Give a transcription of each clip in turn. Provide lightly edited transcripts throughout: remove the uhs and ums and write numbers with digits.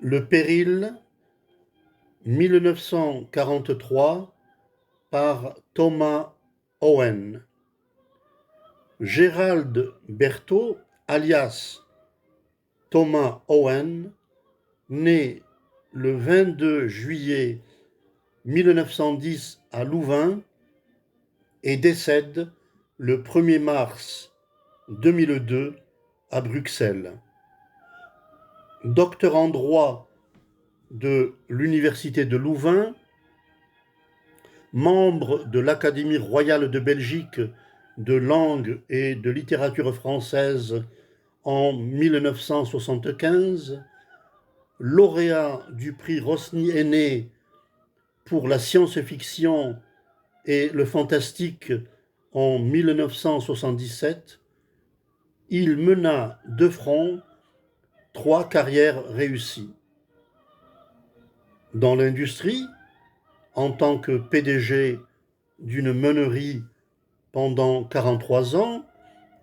Le Péril, 1943, par Thomas Owen. Gérald Berthaud, alias Thomas Owen, né le 22 juillet 1910 à Louvain et décède le 1er mars 2002 à Bruxelles. Docteur en droit de l'Université de Louvain, membre de l'Académie royale de Belgique de langue et de littérature française en 1975, lauréat du prix Rosny-Aîné pour la science-fiction et le fantastique en 1977, il mena de front 3 carrières réussies. Dans l'industrie, en tant que PDG d'une meunerie pendant 43 ans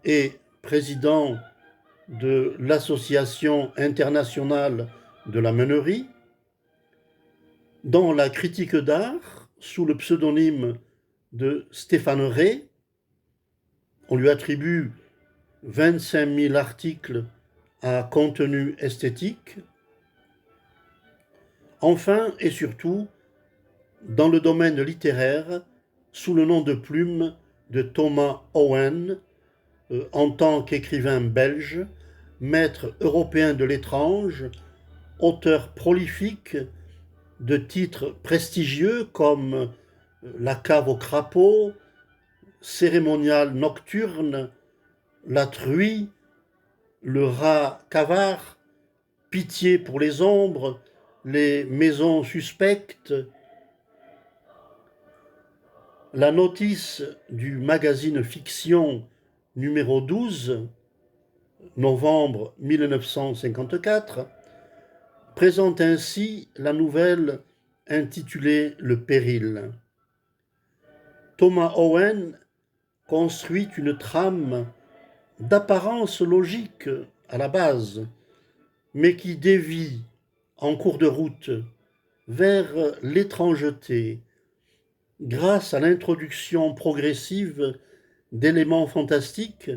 et président de l'Association internationale de la meunerie. Dans la critique d'art, sous le pseudonyme de Stéphane Ray, on lui attribue 25 000 articles à contenu esthétique. Enfin et surtout, dans le domaine littéraire, sous le nom de plume de Thomas Owen, en tant qu'écrivain belge, maître européen de l'étrange, auteur prolifique de titres prestigieux comme La cave au crapaud, Cérémonial nocturne, La truie, Le rat cavard, Pitié pour les ombres, Les maisons suspectes. La notice du magazine Fiction numéro 12, novembre 1954, présente ainsi la nouvelle intitulée Le Péril. Thomas Owen construit une trame d'apparence logique à la base, mais qui dévie en cours de route vers l'étrangeté grâce à l'introduction progressive d'éléments fantastiques,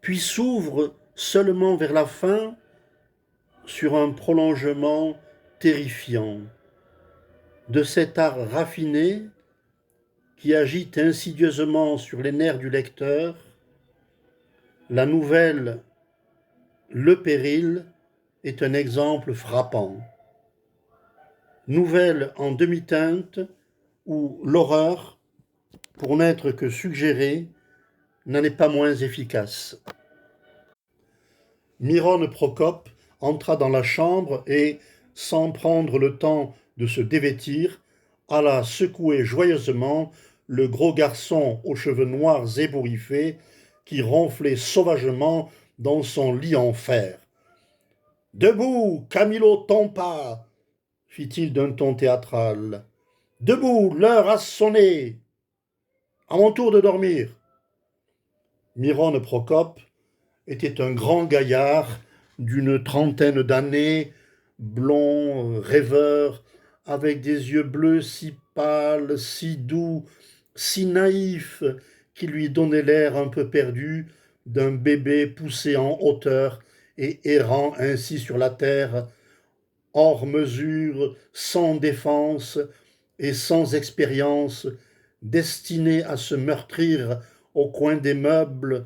puis s'ouvre seulement vers la fin sur un prolongement terrifiant de cet art raffiné qui agite insidieusement sur les nerfs du lecteur. La nouvelle Le Péril est un exemple frappant. Nouvelle en demi-teinte où l'horreur, pour n'être que suggérée, n'en est pas moins efficace. Miron Procope entra dans la chambre et, sans prendre le temps de se dévêtir, alla secouer joyeusement le gros garçon aux cheveux noirs ébouriffés qui ronflait sauvagement dans son lit en fer. « Debout, Camillo Tompa !» fit-il d'un ton théâtral. « Debout, l'heure a sonné. À mon tour de dormir. » Miron Procope était un grand gaillard d'une trentaine d'années, blond, rêveur, avec des yeux bleus si pâles, si doux, si naïfs, qui lui donnaient l'air un peu perdu d'un bébé poussé en hauteur et errant ainsi sur la terre, hors mesure, sans défense et sans expérience, destiné à se meurtrir au coin des meubles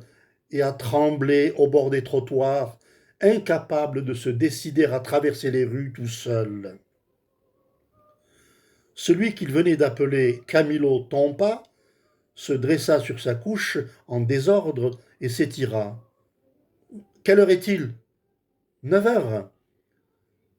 et à trembler au bord des trottoirs, incapable de se décider à traverser les rues tout seul. Celui qu'il venait d'appeler Camillo Tompa se dressa sur sa couche en désordre et s'étira. « Quelle heure est-il ? 9 heures. »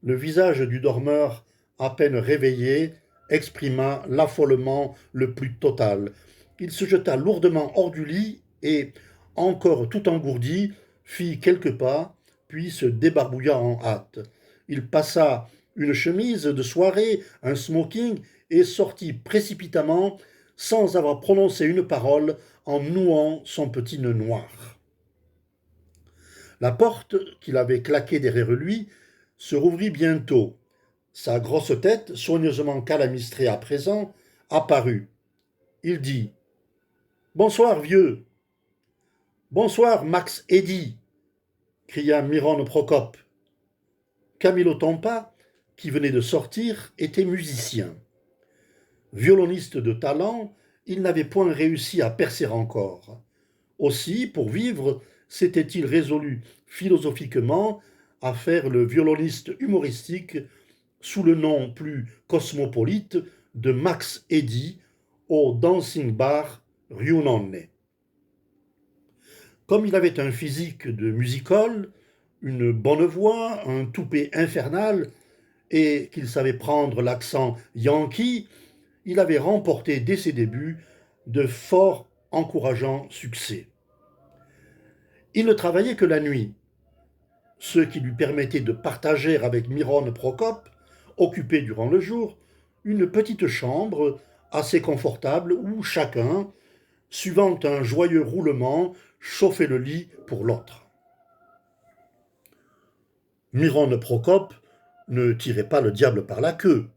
Le visage du dormeur, à peine réveillé, exprima l'affolement le plus total. Il se jeta lourdement hors du lit et, encore tout engourdi, fit quelques pas, puis se débarbouilla en hâte. Il passa une chemise de soirée, un smoking, et sortit précipitamment, sans avoir prononcé une parole, en nouant son petit nœud noir. La porte qu'il avait claquée derrière lui se rouvrit bientôt. Sa grosse tête, soigneusement calamistrée à présent, apparut. Il dit: Bonsoir, vieux. Bonsoir, Max Eddy, cria Miron Procope. Camilo Tompa, qui venait de sortir, était musicien. Violoniste de talent, il n'avait point réussi à percer encore. Aussi, pour vivre, s'était-il résolu philosophiquement à faire le violoniste humoristique sous le nom plus cosmopolite de Max Eddy au Dancing Bar Riunonne. Comme il avait un physique de music-hall, une bonne voix, un toupet infernal, et qu'il savait prendre l'accent yankee, il avait remporté dès ses débuts de forts encourageants succès. Il ne travaillait que la nuit, ce qui lui permettait de partager avec Miron Procope, occupé durant le jour, une petite chambre assez confortable où chacun, suivant un joyeux roulement, chauffait le lit pour l'autre. Miron Procope ne tirait pas le diable par la queue.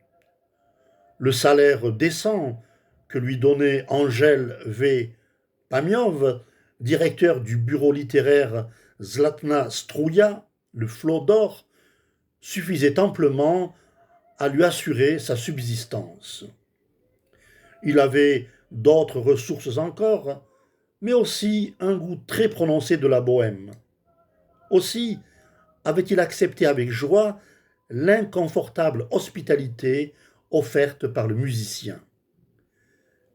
Le salaire décent que lui donnait Angel V. Pamiov, directeur du bureau littéraire Zlatna Strouya, le flot d'or, suffisait amplement à lui assurer sa subsistance. Il avait d'autres ressources encore, mais aussi un goût très prononcé de la bohème. Aussi avait-il accepté avec joie l'inconfortable hospitalité offerte par le musicien.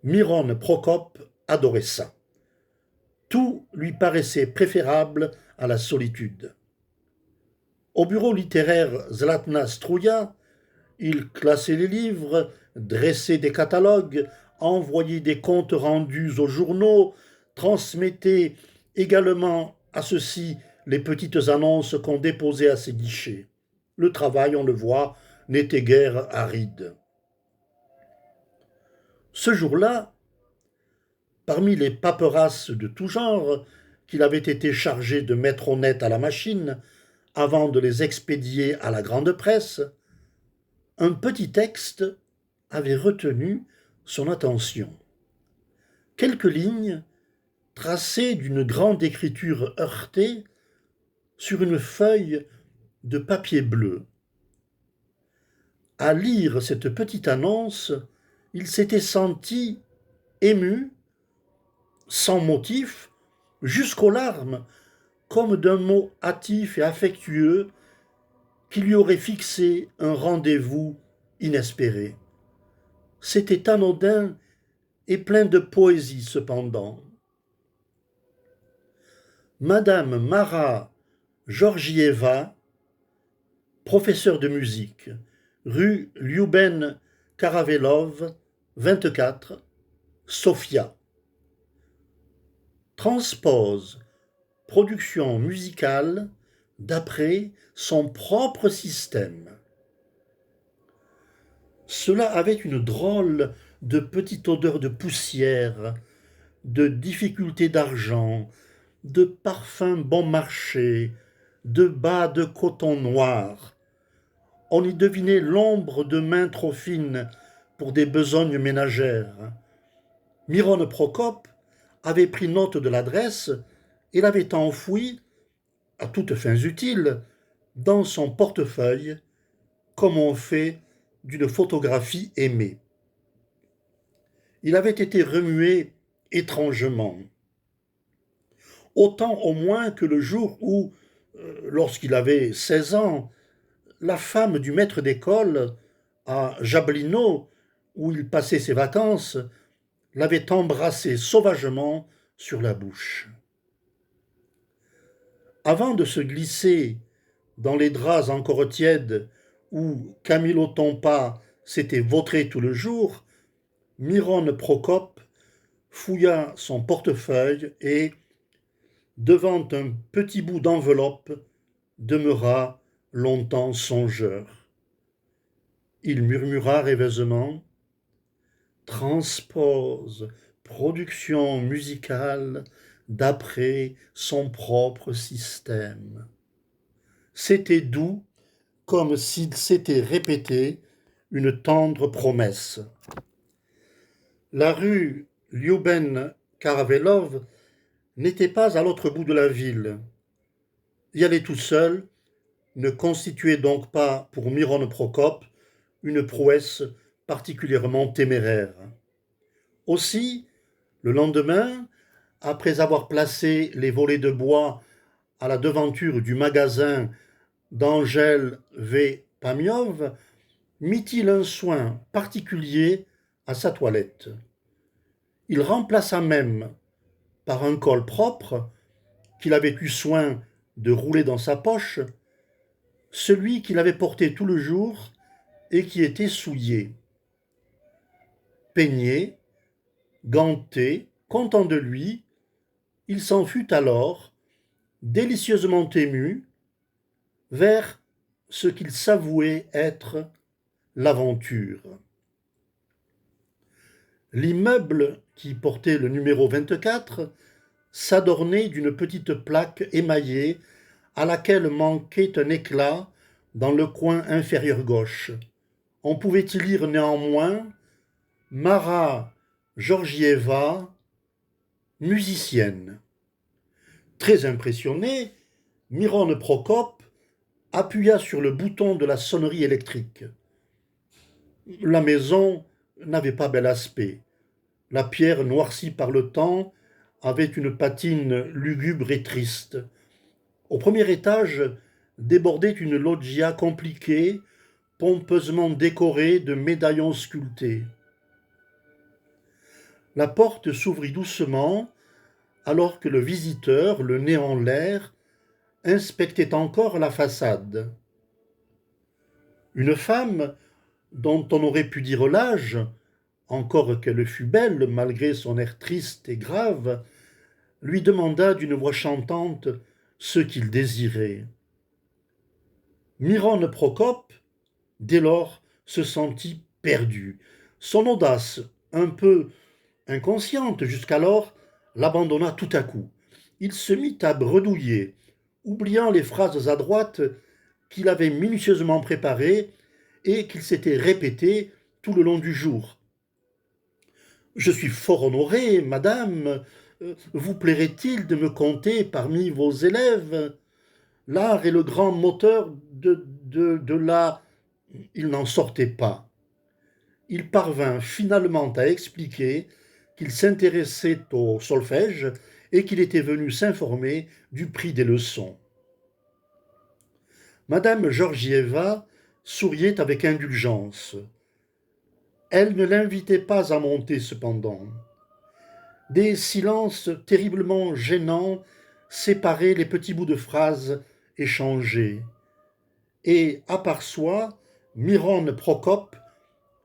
Miron Procope adorait ça. Tout lui paraissait préférable à la solitude. Au bureau littéraire Zlatna Strouya, il classait les livres, dressait des catalogues, envoyait des comptes rendus aux journaux, transmettait également à ceux-ci les petites annonces qu'on déposait à ses guichets. Le travail, on le voit, n'était guère aride. Ce jour-là, parmi les paperasses de tout genre qu'il avait été chargé de mettre au net à la machine avant de les expédier à la grande presse, un petit texte avait retenu son attention. Quelques lignes, tracées d'une grande écriture heurtée sur une feuille de papier bleu. À lire cette petite annonce, il s'était senti ému, sans motif, jusqu'aux larmes, comme d'un mot hâtif et affectueux qui lui aurait fixé un rendez-vous inespéré. C'était anodin et plein de poésie cependant. Madame Mara Georgieva, professeure de musique, rue Lyuben Karavelov, 24, Sofia. Transpose production musicale d'après son propre système. Cela avait une drôle de petite odeur de poussière, de difficulté d'argent, de parfum bon marché, de bas de coton noir. On y devinait l'ombre de mains trop fines pour des besognes ménagères. Miron Procope avait pris note de l'adresse et l'avait enfouie, à toutes fins utiles, dans son portefeuille, comme on fait d'une photographie aimée. Il avait été remué étrangement. Autant au moins que le jour où, lorsqu'il avait 16 ans, la femme du maître d'école à Jablino, où il passait ses vacances, l'avait embrassé sauvagement sur la bouche. Avant de se glisser dans les draps encore tièdes où Camilo Tompa s'était vautré tout le jour, Miron Procope fouilla son portefeuille et, devant un petit bout d'enveloppe, demeura longtemps songeur. Il murmura rêveusement: transpose, production musicale d'après son propre système. C'était doux comme s'il s'était répété une tendre promesse. La rue Liouben-Karavelov n'était pas à l'autre bout de la ville. Y aller tout seul ne constituait donc pas pour Miron Prokop une prouesse particulièrement téméraire. Aussi, le lendemain, après avoir placé les volets de bois à la devanture du magasin d'Angèle V. Pamiov, mit-il un soin particulier à sa toilette. Il remplaça même, par un col propre, qu'il avait eu soin de rouler dans sa poche, celui qu'il avait porté tout le jour et qui était souillé. Peigné, ganté, content de lui, il s'en fut alors, délicieusement ému, vers ce qu'il s'avouait être l'aventure. L'immeuble qui portait le numéro 24 s'adornait d'une petite plaque émaillée à laquelle manquait un éclat dans le coin inférieur gauche. On pouvait y lire néanmoins Mara Georgieva, musicienne. Très impressionné, Miron Prokop appuya sur le bouton de la sonnerie électrique. La maison n'avait pas bel aspect. La pierre noircie par le temps avait une patine lugubre et triste. Au premier étage débordait une loggia compliquée, pompeusement décorée de médaillons sculptés. La porte s'ouvrit doucement alors que le visiteur, le nez en l'air, inspectait encore la façade. Une femme, dont on aurait pu dire l'âge, encore qu'elle fût belle malgré son air triste et grave, lui demanda d'une voix chantante ce qu'il désirait. Miron Prokop, dès lors, se sentit perdu. Son audace, un peu inconsciente jusqu'alors, l'abandonna tout à coup. Il se mit à bredouiller, oubliant les phrases adroites qu'il avait minutieusement préparées et qu'il s'était répétées tout le long du jour. Je suis fort honoré, madame. Vous plairait-il de me compter parmi vos élèves? L'art est le grand moteur de la... Il n'en sortait pas. Il parvint finalement à expliquer qu'il s'intéressait au solfège et qu'il était venu s'informer du prix des leçons. Madame Georgieva souriait avec indulgence. Elle ne l'invitait pas à monter cependant. Des silences terriblement gênants séparaient les petits bouts de phrases échangés. Et, à part soi, Miron Prokop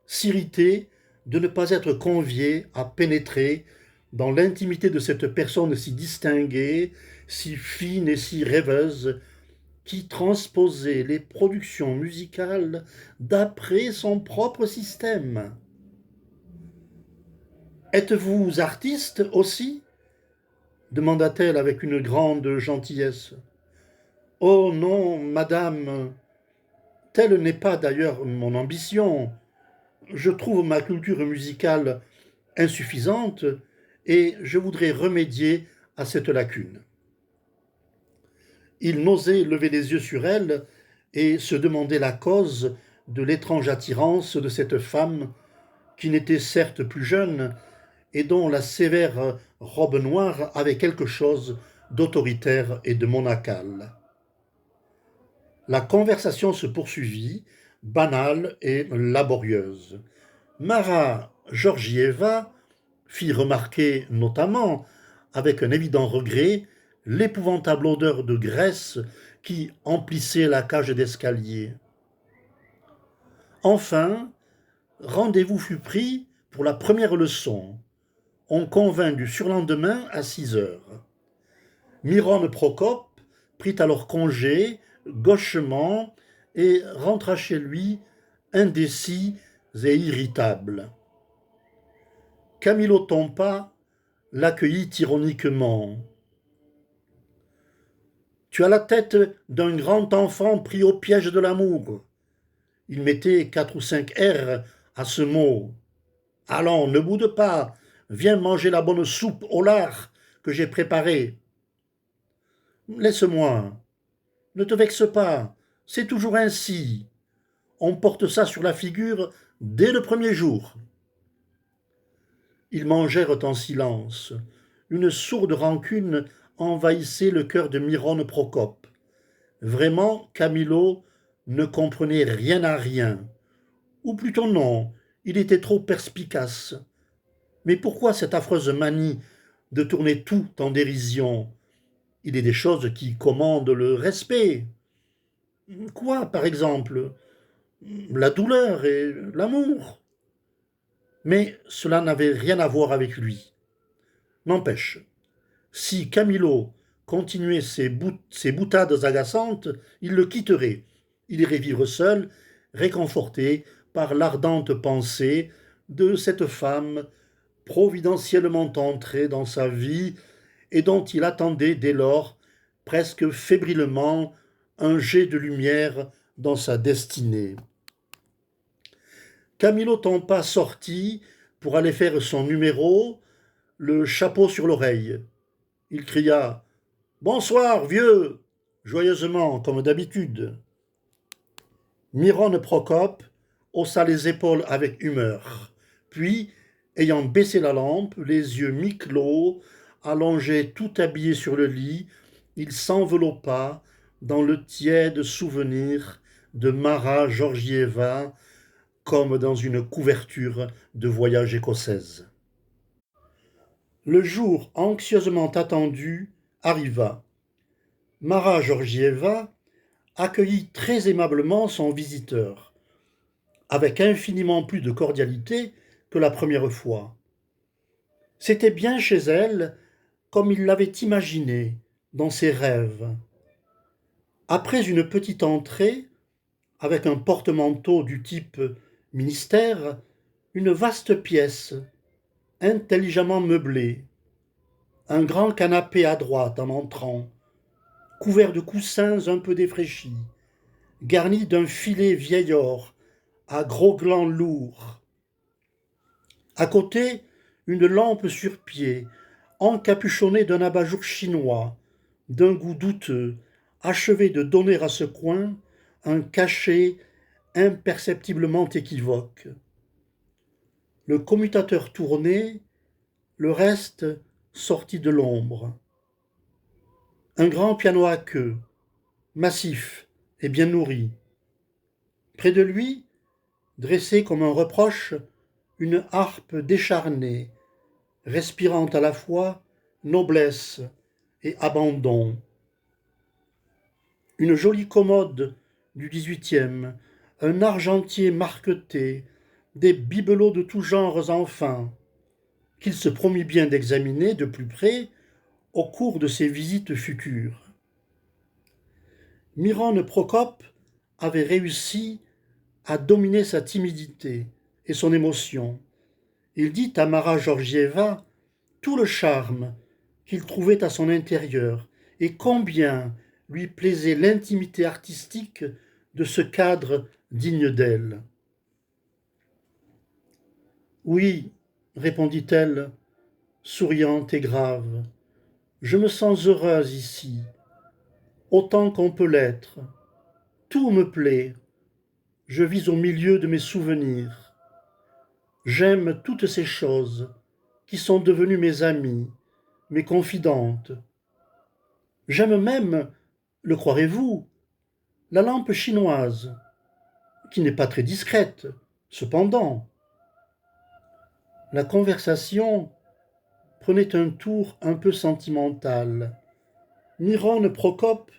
s'irritait de ne pas être convié à pénétrer dans l'intimité de cette personne si distinguée, si fine et si rêveuse, qui transposait les productions musicales d'après son propre système. Êtes-vous artiste aussi? Demanda-t-elle avec une grande gentillesse. Oh non, madame, telle n'est pas d'ailleurs mon ambition. Je trouve ma culture musicale insuffisante et je voudrais remédier à cette lacune. Il n'osait lever les yeux sur elle et se demandait la cause de l'étrange attirance de cette femme qui n'était certes plus jeune et dont la sévère robe noire avait quelque chose d'autoritaire et de monacal. La conversation se poursuivit, banale et laborieuse. Mara Georgieva fit remarquer notamment, avec un évident regret, l'épouvantable odeur de graisse qui emplissait la cage d'escalier. Enfin, rendez-vous fut pris pour la première leçon. On convint du surlendemain à 6 heures. Miron Prokop prit alors congé, gauchement, et rentra chez lui, indécis et irritable. Camillo Tompa l'accueillit ironiquement. Tu as la tête d'un grand enfant pris au piège de l'amour. Il mettait 4 ou 5 R à ce mot. Allons, ne boude pas, viens manger la bonne soupe au lard que j'ai préparée. Laisse-moi, ne te vexe pas, c'est toujours ainsi. On porte ça sur la figure dès le premier jour. Ils mangèrent en silence. Une sourde rancune envahissait le cœur de Miron Procope. Vraiment, Camillo ne comprenait rien à rien. Ou plutôt non, il était trop perspicace. Mais pourquoi cette affreuse manie de tourner tout en dérision? Il est des choses qui commandent le respect. Quoi, par exemple? La douleur et l'amour. Mais cela n'avait rien à voir avec lui. N'empêche, si Camillo continuait ses boutades agaçantes, il le quitterait. Il irait vivre seul, réconforté par l'ardente pensée de cette femme providentiellement entrée dans sa vie et dont il attendait dès lors, presque fébrilement, un jet de lumière dans sa destinée. Camillo Tampa sortit pour aller faire son numéro, le chapeau sur l'oreille. Il cria Bonsoir, vieux joyeusement, comme d'habitude. Miron Procope haussa les épaules avec humeur. Puis, ayant baissé la lampe, les yeux mi-clos, allongé tout habillé sur le lit, il s'enveloppa dans le tiède souvenir de Mara Georgieva comme dans une couverture de voyage écossaise. Le jour anxieusement attendu arriva. Mara Georgieva accueillit très aimablement son visiteur, avec infiniment plus de cordialité que la première fois. C'était bien chez elle comme il l'avait imaginé dans ses rêves. Après une petite entrée, avec un porte-manteau du type ministère, une vaste pièce, intelligemment meublée, un grand canapé à droite en entrant, couvert de coussins un peu défraîchis, garni d'un filet vieil or à gros glands lourds. À côté, une lampe sur pied, encapuchonnée d'un abat-jour chinois, d'un goût douteux, achevait de donner à ce coin un cachet imperceptiblement équivoque. Le commutateur tourné, le reste sortit de l'ombre. Un grand piano à queue, massif et bien nourri. Près de lui, dressée comme un reproche, une harpe décharnée, respirant à la fois noblesse et abandon. Une jolie commode du XVIIIe, un argentier marqueté, des bibelots de tous genres enfin, qu'il se promit bien d'examiner de plus près au cours de ses visites futures. Miron Procope avait réussi à dominer sa timidité et son émotion. Il dit à Mara Georgieva tout le charme qu'il trouvait à son intérieur et combien lui plaisait l'intimité artistique de ce cadre digne d'elle. Oui, répondit-elle, souriante et grave, je me sens heureuse ici, autant qu'on peut l'être. Tout me plaît. Je vis au milieu de mes souvenirs. J'aime toutes ces choses qui sont devenues mes amies, mes confidentes. J'aime même, le croirez-vous, la lampe chinoise, qui n'est pas très discrète, cependant. La conversation prenait un tour un peu sentimental. Miron Procope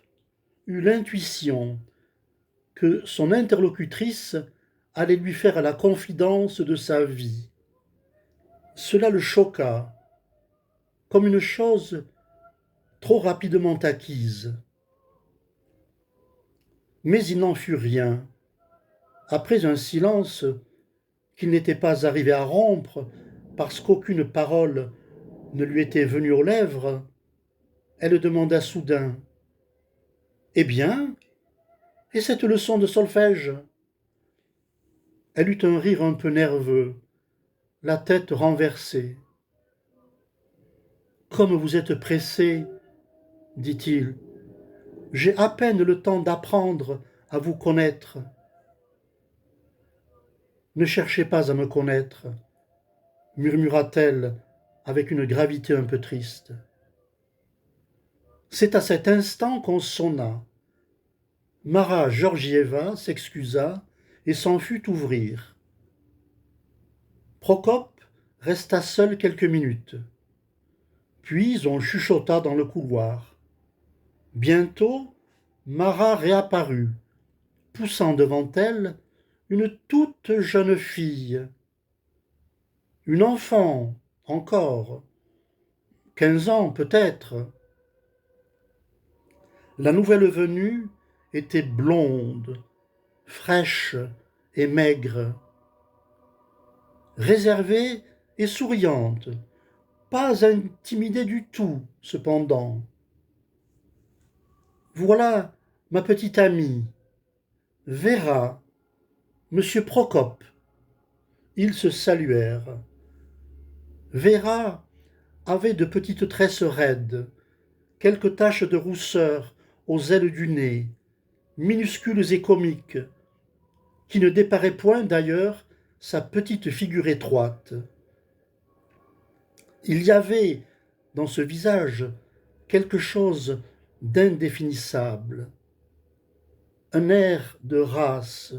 eut l'intuition que son interlocutrice allait lui faire la confidence de sa vie. Cela le choqua, comme une chose trop rapidement acquise. Mais il n'en fut rien. Après un silence qu'il n'était pas arrivé à rompre parce qu'aucune parole ne lui était venue aux lèvres, elle demanda soudain Eh bien, et cette leçon de solfège? Elle eut un rire un peu nerveux, la tête renversée. Comme vous êtes pressé, dit-il, j'ai à peine le temps d'apprendre à vous connaître. Ne cherchez pas à me connaître, murmura-t-elle avec une gravité un peu triste. C'est à cet instant qu'on sonna. Mara Georgieva s'excusa et s'en fut ouvrir. Procope resta seul quelques minutes. Puis on chuchota dans le couloir. Bientôt, Mara réapparut, poussant devant elle une toute jeune fille. Une enfant, encore, 15 ans peut-être. La nouvelle venue était blonde, fraîche et maigre, réservée et souriante, pas intimidée du tout, cependant. Voilà ma petite amie, Vera, monsieur Procope. Ils se saluèrent. Vera avait de petites tresses raides, quelques taches de rousseur aux ailes du nez, minuscules et comiques, qui ne déparaient point d'ailleurs sa petite figure étroite. Il y avait dans ce visage quelque chose d'indéfinissable, un air de race,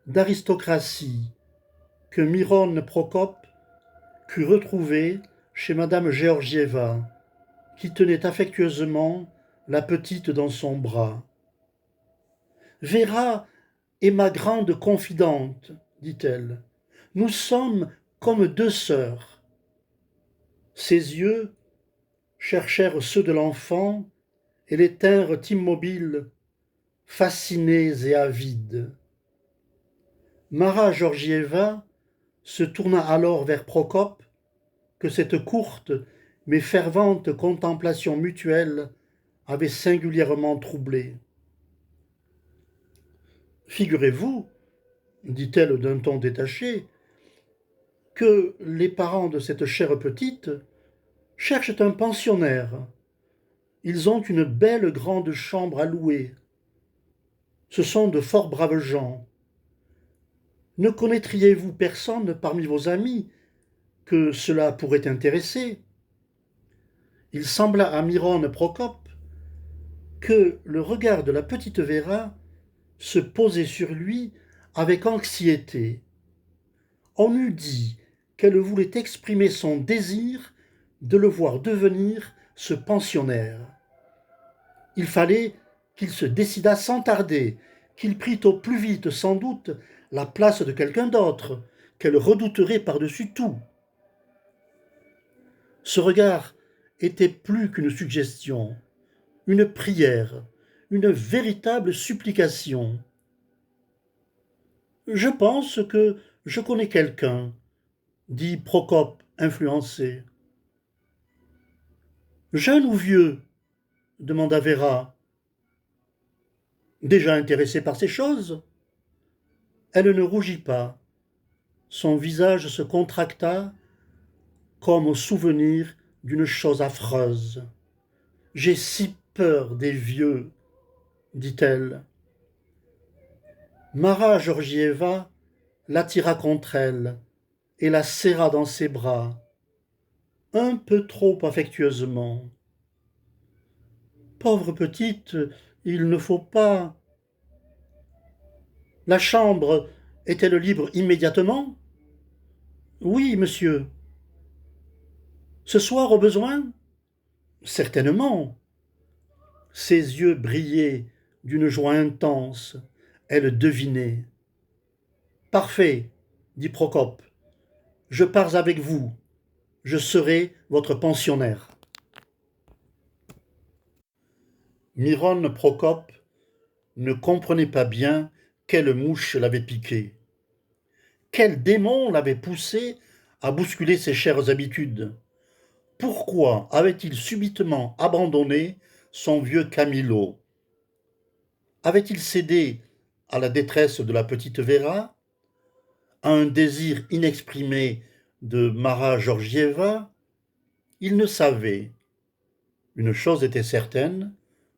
d'aristocratie, que Miron Procope crut retrouver chez madame Georgieva, qui tenait affectueusement la petite dans son bras. Vera est ma grande confidente, dit-elle. Nous sommes comme deux sœurs. Ses yeux cherchèrent ceux de l'enfant et les tinrent immobiles, fascinés et avides. Mara Georgieva se tourna alors vers Procope, que cette courte mais fervente contemplation mutuelle avait singulièrement troublé. Figurez-vous, dit-elle d'un ton détaché, que les parents de cette chère petite cherchent un pensionnaire. Ils ont une belle grande chambre à louer. Ce sont de fort braves gens. Ne connaîtriez-vous personne parmi vos amis que cela pourrait intéresser? Il sembla à Miron Procope que le regard de la petite Vera se posait sur lui avec anxiété. On eût dit qu'elle voulait exprimer son désir de le voir devenir ce pensionnaire. Il fallait qu'il se décidât sans tarder, qu'il prît au plus vite sans doute la place de quelqu'un d'autre, qu'elle redouterait par-dessus tout. Ce regard était plus qu'une suggestion, une prière, une véritable supplication. Je pense que je connais quelqu'un, dit Procope, influencé. Jeune ou vieux? Demanda Vera. Déjà intéressée par ces choses? Elle ne rougit pas. Son visage se contracta comme au souvenir d'une chose affreuse. J'ai si peur des vieux, dit-elle. Mara Georgieva l'attira contre elle et la serra dans ses bras, un peu trop affectueusement. Pauvre petite, il ne faut pas. La chambre est-elle libre immédiatement? Oui, monsieur. Ce soir au besoin? Certainement. Ses yeux brillaient d'une joie intense. Elle devinait. Parfait, dit Procope. Je pars avec vous. Je serai votre pensionnaire. Miron Procope ne comprenait pas bien quelle mouche l'avait piqué. Quel démon l'avait poussé à bousculer ses chères habitudes? Pourquoi avait-il subitement abandonné son vieux Camillo? Avait-il cédé à la détresse de la petite Véra, à un désir inexprimé de Mara Georgieva? Il ne savait. Une chose était certaine,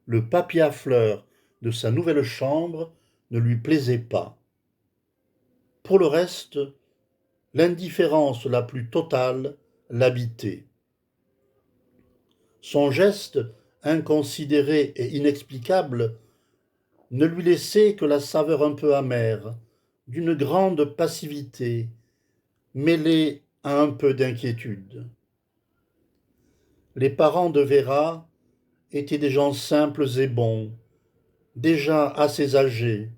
le papier à fleurs de sa nouvelle chambre ne lui plaisait pas. Pour le reste, l'indifférence la plus totale l'habitait. Son geste, inconsidéré et inexplicable, ne lui laissait que la saveur un peu amère d'une grande passivité, mêlée à un peu d'inquiétude. Les parents de Véra étaient des gens simples et bons, déjà assez âgés.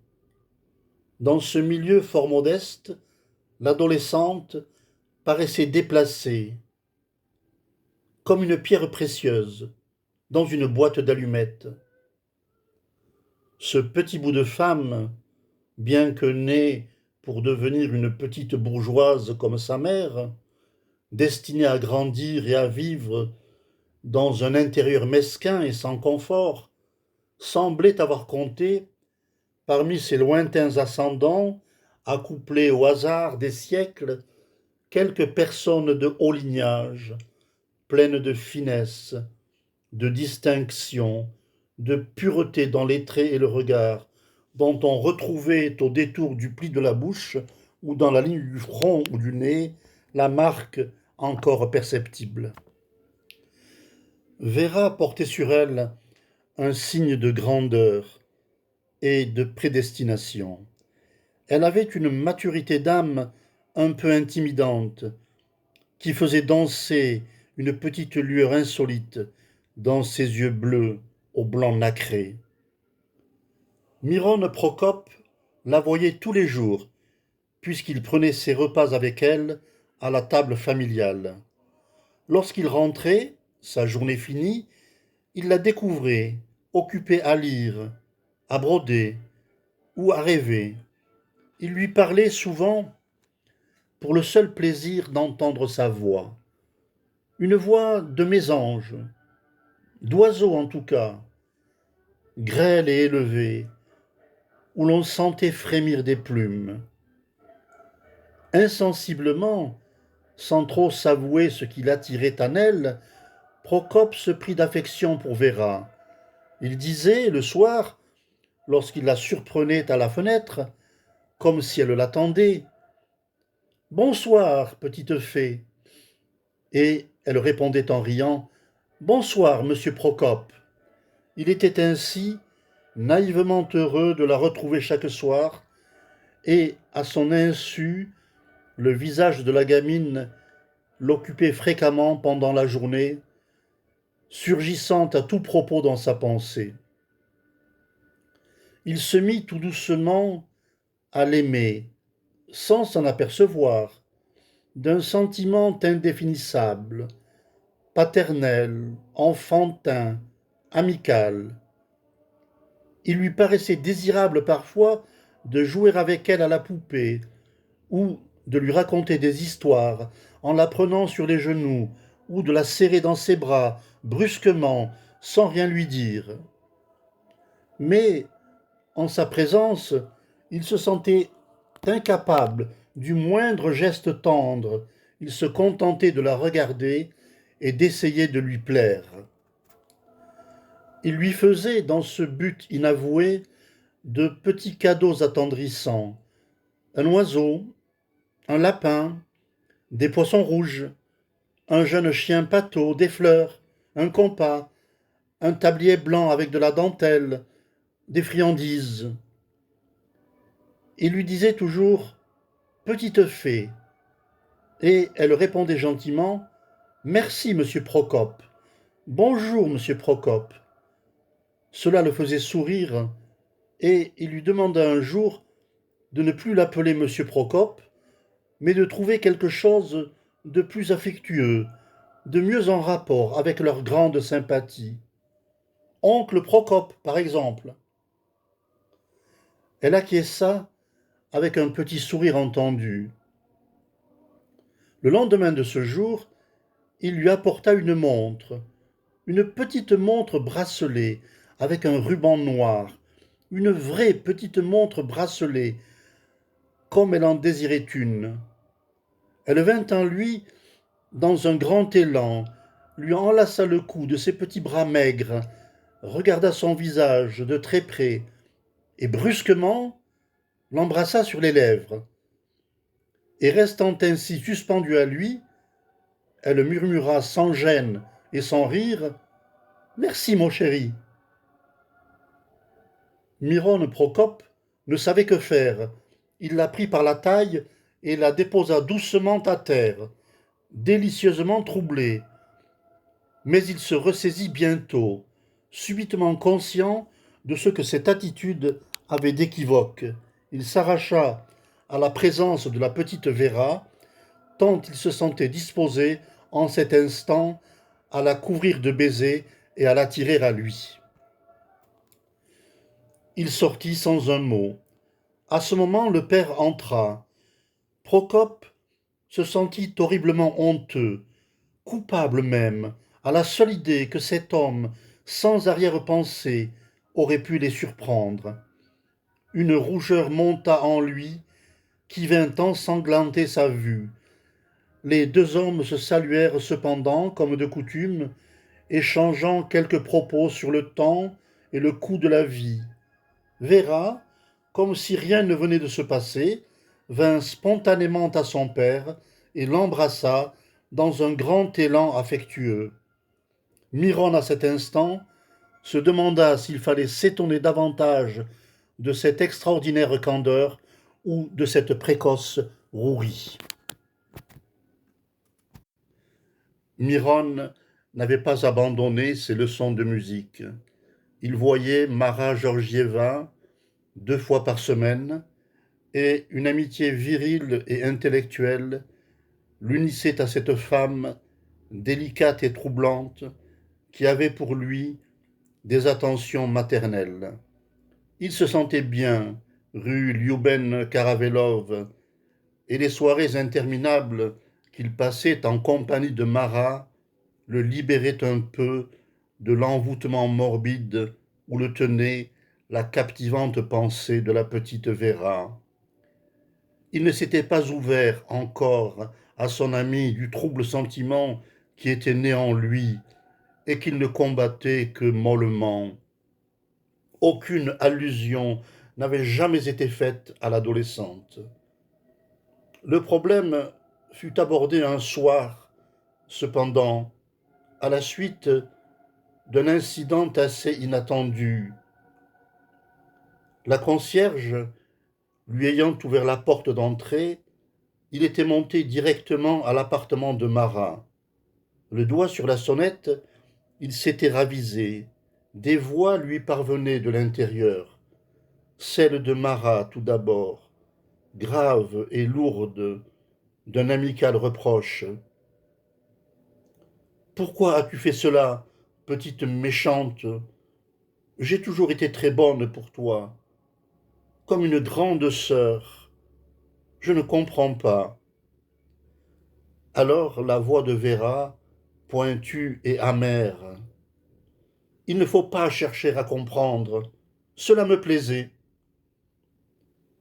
Dans ce milieu fort modeste, l'adolescente paraissait déplacée, comme une pierre précieuse dans une boîte d'allumettes. Ce petit bout de femme, bien que née pour devenir une petite bourgeoise comme sa mère, destinée à grandir et à vivre dans un intérieur mesquin et sans confort, semblait avoir compté, parmi ses lointains ascendants, accouplés au hasard des siècles, quelques personnes de haut lignage, pleines de finesse, de distinction, de pureté dans les traits et le regard, dont on retrouvait au détour du pli de la bouche ou dans la ligne du front ou du nez la marque encore perceptible. Véra portait sur elle un signe de grandeur et de prédestination. Elle avait une maturité d'âme un peu intimidante, qui faisait danser une petite lueur insolite dans ses yeux bleus au blanc nacré. Miron Procope la voyait tous les jours, puisqu'il prenait ses repas avec elle à la table familiale. Lorsqu'il rentrait, sa journée finie, il la découvrait, occupée à lire, à broder ou à rêver. Il lui parlait souvent pour le seul plaisir d'entendre sa voix. Une voix de mésange, d'oiseau en tout cas, grêle et élevée, où l'on sentait frémir des plumes. Insensiblement, sans trop s'avouer ce qui l'attirait en elle, Procope se prit d'affection pour Véra. Il disait, le soir, lorsqu'il la surprenait à la fenêtre, comme si elle l'attendait, « Bonsoir, petite fée !» Et elle répondait en riant, « Bonsoir, monsieur Procope !» Il était ainsi naïvement heureux de la retrouver chaque soir, et, à son insu, le visage de la gamine l'occupait fréquemment pendant la journée, surgissant à tout propos dans sa pensée. Il se mit tout doucement à l'aimer, sans s'en apercevoir, d'un sentiment indéfinissable, paternel, enfantin, amical. Il lui paraissait désirable parfois de jouer avec elle à la poupée, ou de lui raconter des histoires en la prenant sur les genoux, ou de la serrer dans ses bras, brusquement, sans rien lui dire. Mais, en sa présence, il se sentait incapable du moindre geste tendre, il se contentait de la regarder et d'essayer de lui plaire. Il lui faisait, dans ce but inavoué, de petits cadeaux attendrissants, un oiseau, un lapin, des poissons rouges, un jeune chien pâteau, des fleurs, un compas, un tablier blanc avec de la dentelle, des friandises. Il lui disait toujours « Petite fée », et elle répondait gentiment « Merci, monsieur Procope. Bonjour, monsieur Procope. » Cela le faisait sourire, et il lui demanda un jour de ne plus l'appeler monsieur Procope, mais de trouver quelque chose de plus affectueux, de mieux en rapport avec leur grande sympathie. Oncle Procope, par exemple. Elle acquiesça avec un petit sourire entendu. Le lendemain de ce jour, il lui apporta une petite montre bracelet avec un ruban noir, une vraie petite montre bracelet, comme elle en désirait une. Elle vint en lui dans un grand élan, lui enlaça le cou de ses petits bras maigres, regarda son visage de très près, et brusquement l'embrassa sur les lèvres. Et restant ainsi suspendue à lui, elle murmura sans gêne et sans rire: Merci, mon chéri. Miron Procope ne savait que faire. Il la prit par la taille et la déposa doucement à terre, délicieusement troublé. Mais il se ressaisit bientôt, subitement conscient de ce que cette attitude avait d'équivoque. Il s'arracha à la présence de la petite Véra, tant il se sentait disposé en cet instant à la couvrir de baisers et à l'attirer à lui. Il sortit sans un mot. À ce moment, le père entra. Procope se sentit horriblement honteux, coupable même, à la seule idée que cet homme, sans arrière-pensée, aurait pu les surprendre. Une rougeur monta en lui qui vint ensanglanter sa vue. Les deux hommes se saluèrent cependant, comme de coutume, échangeant quelques propos sur le temps et le coût de la vie. Véra, comme si rien ne venait de se passer, vint spontanément à son père et l'embrassa dans un grand élan affectueux. Miron, à cet instant, se demanda s'il fallait s'étonner davantage de cette extraordinaire candeur ou de cette précoce rouerie. Miron n'avait pas abandonné ses leçons de musique. Il voyait Mara Georgieva 2 fois par semaine, et une amitié virile et intellectuelle l'unissait à cette femme délicate et troublante qui avait pour lui des attentions maternelles. Il se sentait bien rue Liouben Karavelov, et les soirées interminables qu'il passait en compagnie de Mara le libéraient un peu de l'envoûtement morbide où le tenait la captivante pensée de la petite Véra. Il ne s'était pas ouvert encore à son ami du trouble sentiment qui était né en lui et qu'il ne combattait que mollement. Aucune allusion n'avait jamais été faite à l'adolescente. Le problème fut abordé un soir, cependant, à la suite d'un incident assez inattendu. La concierge, lui ayant ouvert la porte d'entrée, il était monté directement à l'appartement de Marat. Le doigt sur la sonnette, il s'était ravisé. Des voix lui parvenaient de l'intérieur. Celle de Marat tout d'abord, grave et lourde, d'un amical reproche. Pourquoi as-tu fait cela, petite méchante? J'ai toujours été très bonne pour toi, comme une grande sœur. Je ne comprends pas. Alors la voix de Véra, pointue et amère. Il ne faut pas chercher à comprendre. Cela me plaisait.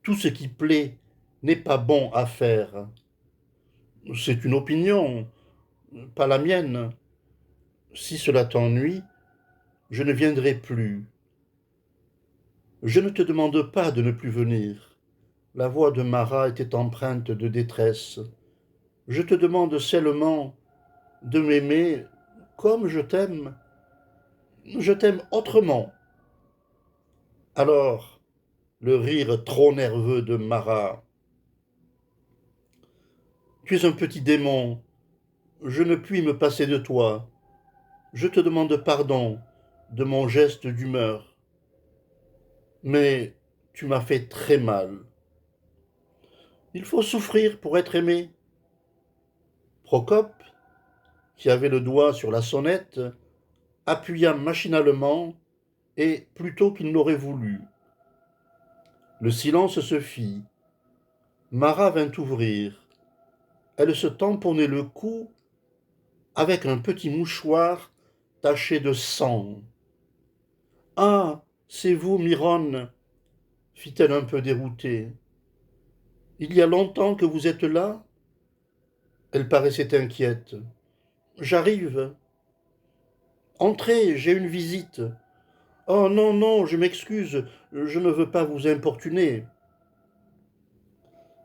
Tout ce qui plaît n'est pas bon à faire. C'est une opinion, pas la mienne. Si cela t'ennuie, je ne viendrai plus. Je ne te demande pas de ne plus venir. La voix de Marat était empreinte de détresse. Je te demande seulement de m'aimer comme je t'aime. Je t'aime autrement. Alors, le rire trop nerveux de Marat. Tu es un petit démon. Je ne puis me passer de toi. Je te demande pardon de mon geste d'humeur. Mais tu m'as fait très mal. Il faut souffrir pour être aimé. Procope, qui avait le doigt sur la sonnette, appuya machinalement et plutôt qu'il n'aurait voulu. Le silence se fit. Marat vint ouvrir. Elle se tamponnait le cou avec un petit mouchoir taché de sang. Ah, c'est vous, Miron, fit-elle un peu déroutée. Il y a longtemps que vous êtes là? Elle paraissait inquiète. J'arrive. Entrez, j'ai une visite. Oh non, non, je m'excuse, je ne veux pas vous importuner.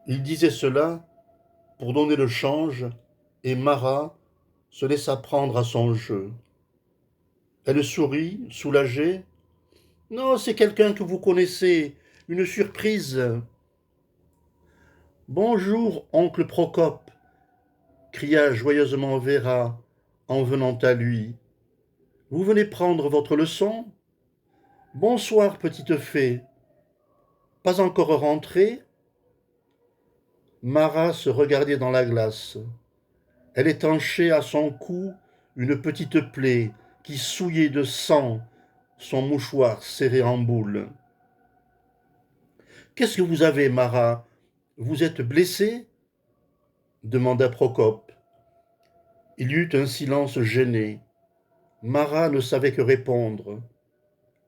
Il disait cela pour donner le change, et Marat se laissa prendre à son jeu. Elle sourit, soulagée. Non, c'est quelqu'un que vous connaissez, une surprise. Bonjour, oncle Procope, cria joyeusement Véra en venant à lui. Vous venez prendre votre leçon? Bonsoir, petite fée. Pas encore rentrée? Marat se regardait dans la glace. Elle étanchait à son cou une petite plaie qui souillait de sang son mouchoir serré en boule. Qu'est-ce que vous avez, Marat? Vous êtes blessée? Demanda Procope. Il y eut un silence gêné. Marat ne savait que répondre.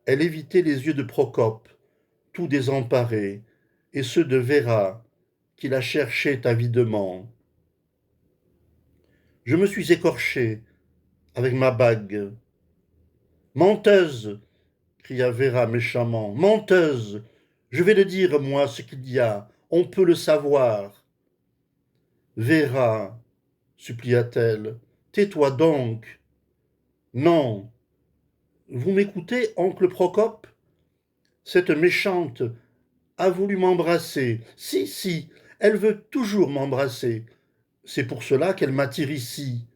Elle évitait les yeux de Procope, tout désemparés, et ceux de Véra, qui la cherchait avidement. Je me suis écorché avec ma bague. Menteuse! Cria Véra méchamment. Menteuse! Je vais le dire, moi, ce qu'il y a. On peut le savoir. Véra, supplia-t-elle, tais-toi donc. Non. Vous m'écoutez, oncle Procope? Cette méchante a voulu m'embrasser. Si, si, elle veut toujours m'embrasser. C'est pour cela qu'elle m'attire ici.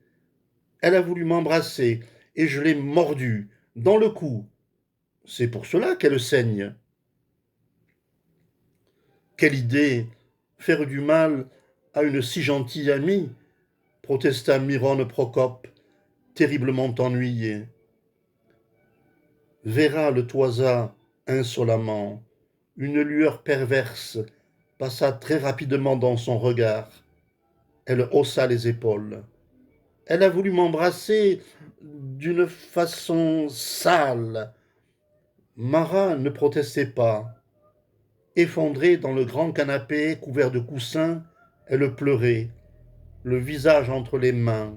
Elle a voulu m'embrasser, et je l'ai mordue, dans le cou. C'est pour cela qu'elle saigne. Quelle idée! Faire du mal à une si gentille amie, protesta Miron Procope, terriblement ennuyé. Véra le toisa insolemment. Une lueur perverse passa très rapidement dans son regard. Elle haussa les épaules. Elle a voulu m'embrasser d'une façon sale. Marat ne protestait pas. Effondrée dans le grand canapé couvert de coussins, elle pleurait, le visage entre les mains.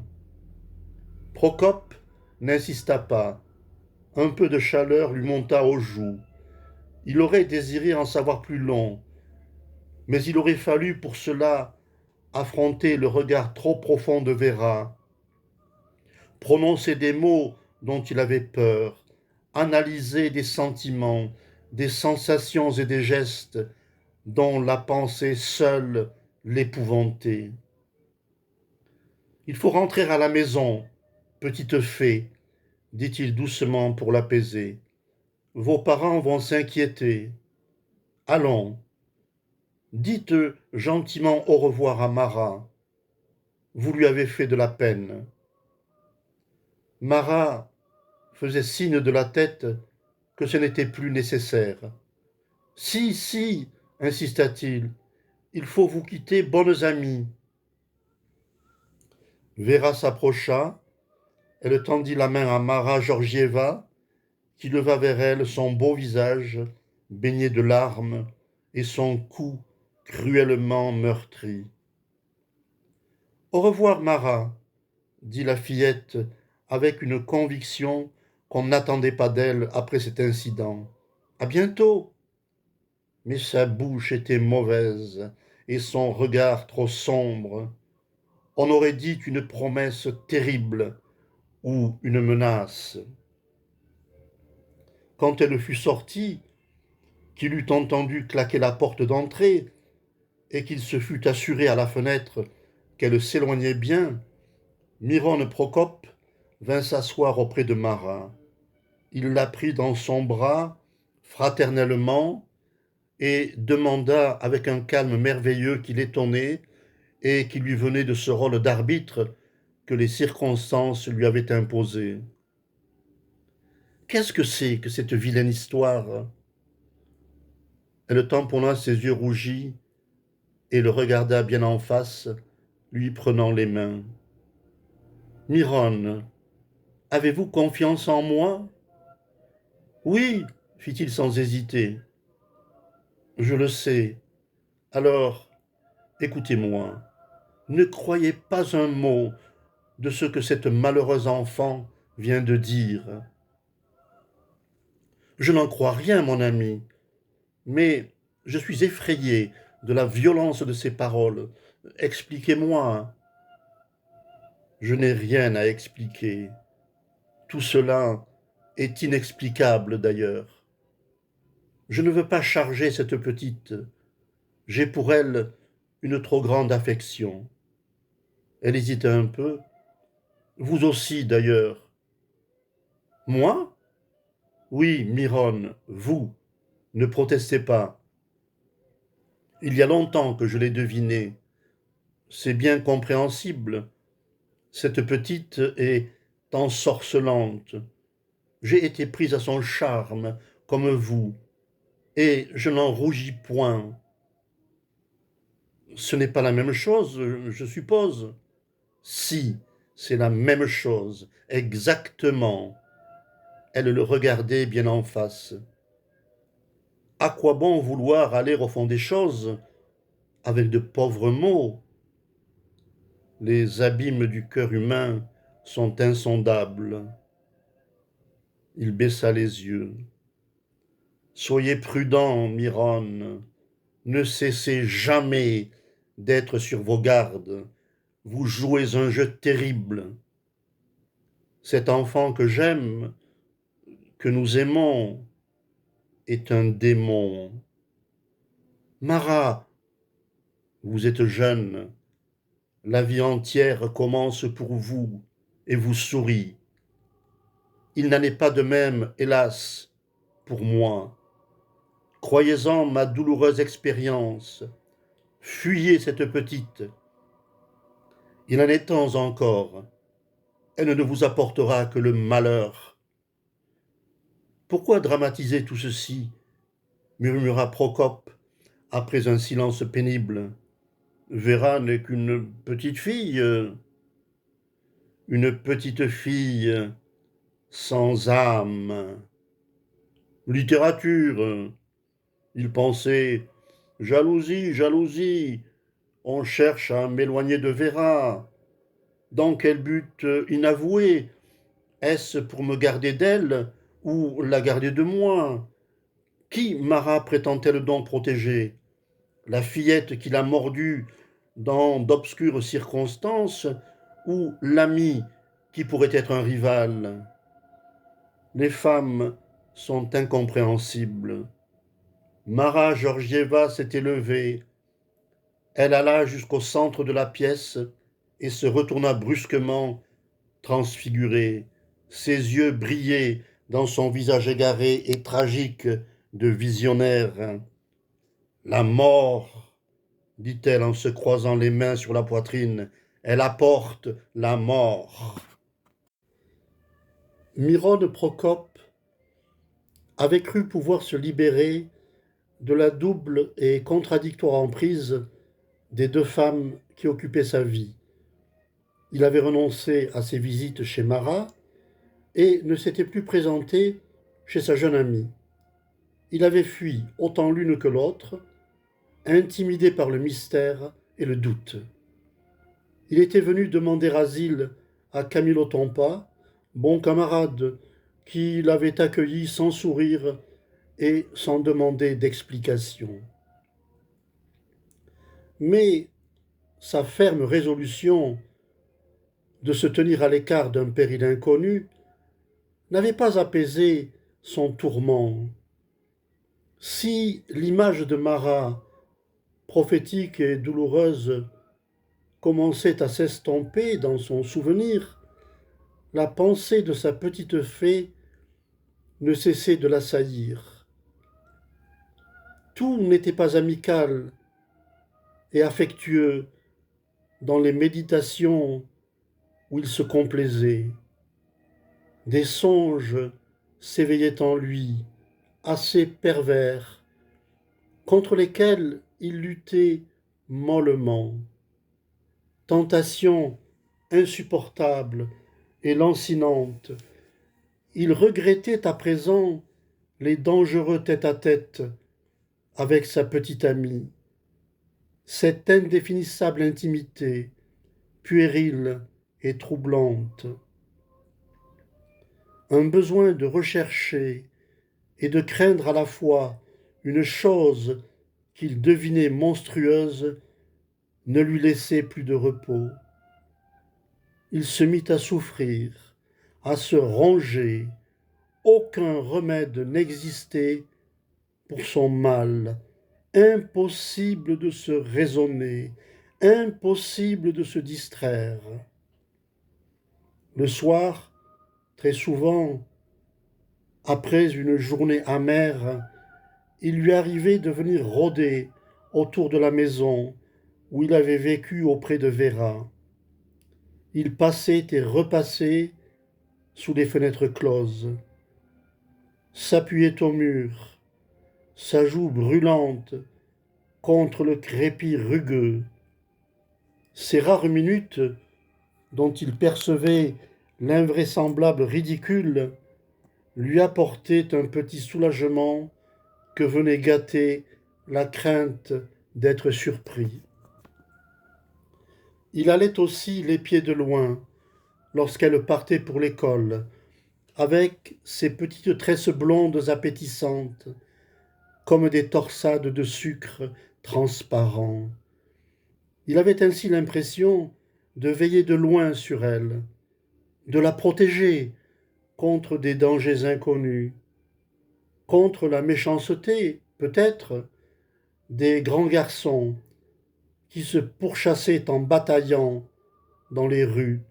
Procope n'insista pas. Un peu de chaleur lui monta aux joues. Il aurait désiré en savoir plus long, mais il aurait fallu pour cela affronter le regard trop profond de Véra, prononcer des mots dont il avait peur, analyser des sentiments, des sensations et des gestes dont la pensée seule l'épouvantait. Il faut rentrer à la maison, petite fée, dit-il doucement pour l'apaiser. Vos parents vont s'inquiéter. Allons, dites gentiment au revoir à Marat. Vous lui avez fait de la peine. Marat faisait signe de la tête que ce n'était plus nécessaire. Si, si, insista-t-il, il faut vous quitter, bonnes amies. Véra s'approcha, elle tendit la main à Mara Georgieva, qui leva vers elle son beau visage baigné de larmes et son cou cruellement meurtri. Au revoir, Mara, dit la fillette avec une conviction qu'on n'attendait pas d'elle après cet incident. À bientôt. Mais sa bouche était mauvaise et son regard trop sombre. On aurait dit une promesse terrible ou une menace. Quand elle fut sortie, qu'il eut entendu claquer la porte d'entrée et qu'il se fut assuré à la fenêtre qu'elle s'éloignait bien, Miron Procope vint s'asseoir auprès de Marat. Il la prit dans son bras fraternellement et demanda avec un calme merveilleux qui l'étonnait et qui lui venait de ce rôle d'arbitre que les circonstances lui avaient imposé. Qu'est-ce que c'est que cette vilaine histoire? Elle tamponna ses yeux rougis et le regarda bien en face, lui prenant les mains. Miron, avez-vous confiance en moi? Oui, fit-il sans hésiter. Je le sais. Alors, écoutez-moi. Ne croyez pas un mot de ce que cette malheureuse enfant vient de dire. Je n'en crois rien, mon ami, mais je suis effrayé de la violence de ses paroles. Expliquez-moi. Je n'ai rien à expliquer. Tout cela est inexplicable d'ailleurs. Je ne veux pas charger cette petite. J'ai pour elle une trop grande affection. Elle hésita un peu. Vous aussi d'ailleurs. Moi? Oui, Miron, vous. Ne protestez pas. Il y a longtemps que je l'ai deviné. C'est bien compréhensible. Cette petite est ensorcelante. J'ai été prise à son charme, comme vous, et je n'en rougis point. Ce n'est pas la même chose, je suppose. Si, c'est la même chose, exactement. Elle le regardait bien en face. À quoi bon vouloir aller au fond des choses avec de pauvres mots? Les abîmes du cœur humain sont insondables. Il baissa les yeux. Soyez prudent, Miron. Ne cessez jamais d'être sur vos gardes. Vous jouez un jeu terrible. Cet enfant que j'aime, que nous aimons, est un démon. Mara, vous êtes jeune. La vie entière commence pour vous et vous sourit. Il n'en est pas de même, hélas, pour moi. Croyez-en ma douloureuse expérience. Fuyez cette petite. Il en est temps encore. Elle ne vous apportera que le malheur. Pourquoi dramatiser tout ceci? Murmura Procope, après un silence pénible. Véra n'est qu'une petite fille. Une petite fille sans âme. Littérature. Il pensait, jalousie, jalousie. On cherche à m'éloigner de Véra. Dans quel but inavoué? Est-ce pour me garder d'elle ou la garder de moi? Qui Mara prétend-elle donc protéger? La fillette qui l'a mordue dans d'obscures circonstances ou l'ami qui pourrait être un rival? Les femmes sont incompréhensibles. Mara Georgieva s'était levée. Elle alla jusqu'au centre de la pièce et se retourna brusquement, transfigurée. Ses yeux brillaient dans son visage égaré et tragique de visionnaire. La mort, dit-elle en se croisant les mains sur la poitrine, elle apporte la mort. Miron Procope avait cru pouvoir se libérer de la double et contradictoire emprise des deux femmes qui occupaient sa vie. Il avait renoncé à ses visites chez Marat et ne s'était plus présenté chez sa jeune amie. Il avait fui autant l'une que l'autre, intimidé par le mystère et le doute. Il était venu demander asile à Camillo Tompa, bon camarade, qui l'avait accueilli sans sourire et sans demander d'explication. Mais sa ferme résolution de se tenir à l'écart d'un péril inconnu n'avait pas apaisé son tourment. Si l'image de Marat, prophétique et douloureuse, commençait à s'estomper dans son souvenir, la pensée de sa petite fée ne cessait de l'assaillir. Tout n'était pas amical et affectueux dans les méditations où il se complaisait. Des songes s'éveillaient en lui, assez pervers, contre lesquels il luttait mollement. Tentation insupportable et lancinante, il regrettait à présent les dangereux tête-à-tête avec sa petite amie. Cette indéfinissable intimité, puérile et troublante. Un besoin de rechercher et de craindre à la fois une chose qu'il devinait monstrueuse ne lui laissait plus de repos. Il se mit à souffrir, à se ronger. Aucun remède n'existait pour son mal. Impossible de se raisonner, impossible de se distraire. Le soir, très souvent, après une journée amère, il lui arrivait de venir rôder autour de la maison où il avait vécu auprès de Véra. Il passait et repassait sous les fenêtres closes, s'appuyait au mur, sa joue brûlante contre le crépi rugueux. Ces rares minutes dont il percevait l'invraisemblable ridicule lui apportaient un petit soulagement que venait gâter la crainte d'être surpris. Il allait aussi les pieds de loin lorsqu'elle partait pour l'école, avec ses petites tresses blondes appétissantes, comme des torsades de sucre transparent. Il avait ainsi l'impression de veiller de loin sur elle, de la protéger contre des dangers inconnus, contre la méchanceté, peut-être, des grands garçons qui se pourchassaient en bataillant dans les rues.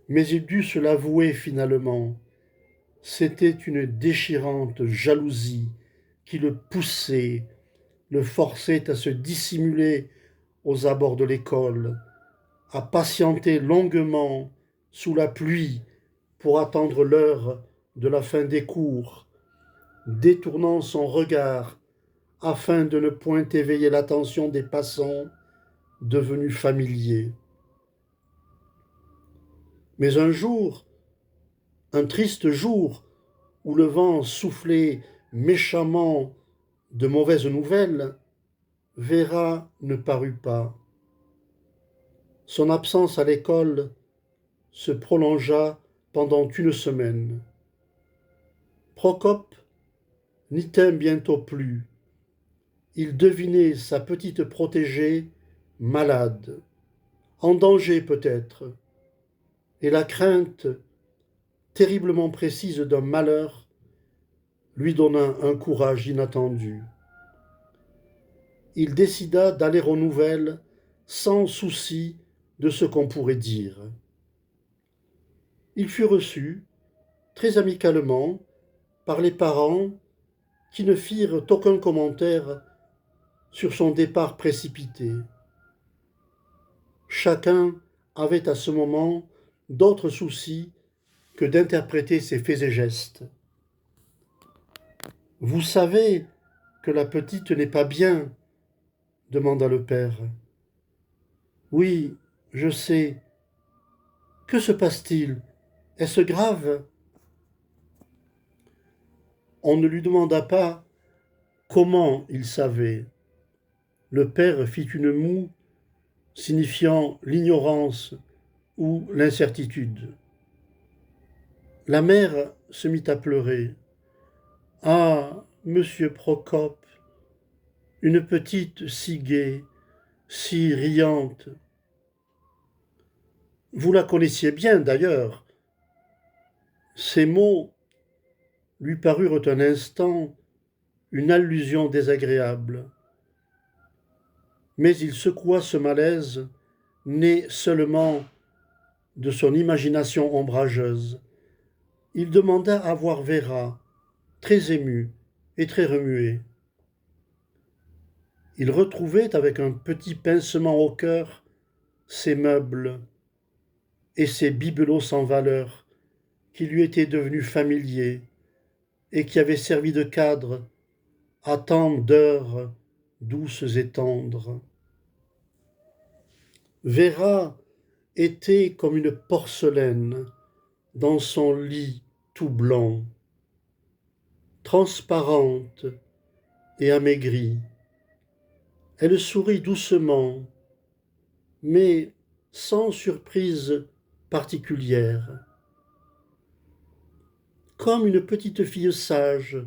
Mais il dut se l'avouer finalement, c'était une déchirante jalousie qui le poussait, le forçait à se dissimuler aux abords de l'école, à patienter longuement sous la pluie pour attendre l'heure de la fin des cours, détournant son regard afin de ne point éveiller l'attention des passants devenus familiers. Mais un jour, un triste jour, où le vent soufflait méchamment de mauvaises nouvelles, Véra ne parut pas. Son absence à l'école se prolongea pendant une semaine. Procope n'y tint bientôt plus. Il devinait sa petite protégée malade, en danger peut-être, et la crainte terriblement précise d'un malheur lui donna un courage inattendu. Il décida d'aller aux nouvelles sans souci de ce qu'on pourrait dire. Il fut reçu très amicalement par les parents qui ne firent aucun commentaire sur son départ précipité. Chacun avait à ce moment d'autres soucis que d'interpréter ses faits et gestes. Vous savez que la petite n'est pas bien, demanda le père. Oui, je sais. Que se passe-t-il? Est-ce grave? On ne lui demanda pas comment il savait. Le père fit une moue signifiant l'ignorance ou l'incertitude. La mère se mit à pleurer. Ah, monsieur Procope, une petite si gaie, si riante. Vous la connaissiez bien d'ailleurs. Ces mots lui parurent un instant une allusion désagréable. Mais il secoua ce malaise, né seulement de son imagination ombrageuse. Il demanda à voir Véra, très ému et très remué. Il retrouvait avec un petit pincement au cœur ses meubles et ses bibelots sans valeur qui lui étaient devenus familiers et qui avaient servi de cadre à tant d'heures douces et tendres. Véra était comme une porcelaine dans son lit tout blanc, transparente et amaigrie. Elle sourit doucement, mais sans surprise particulière, comme une petite fille sage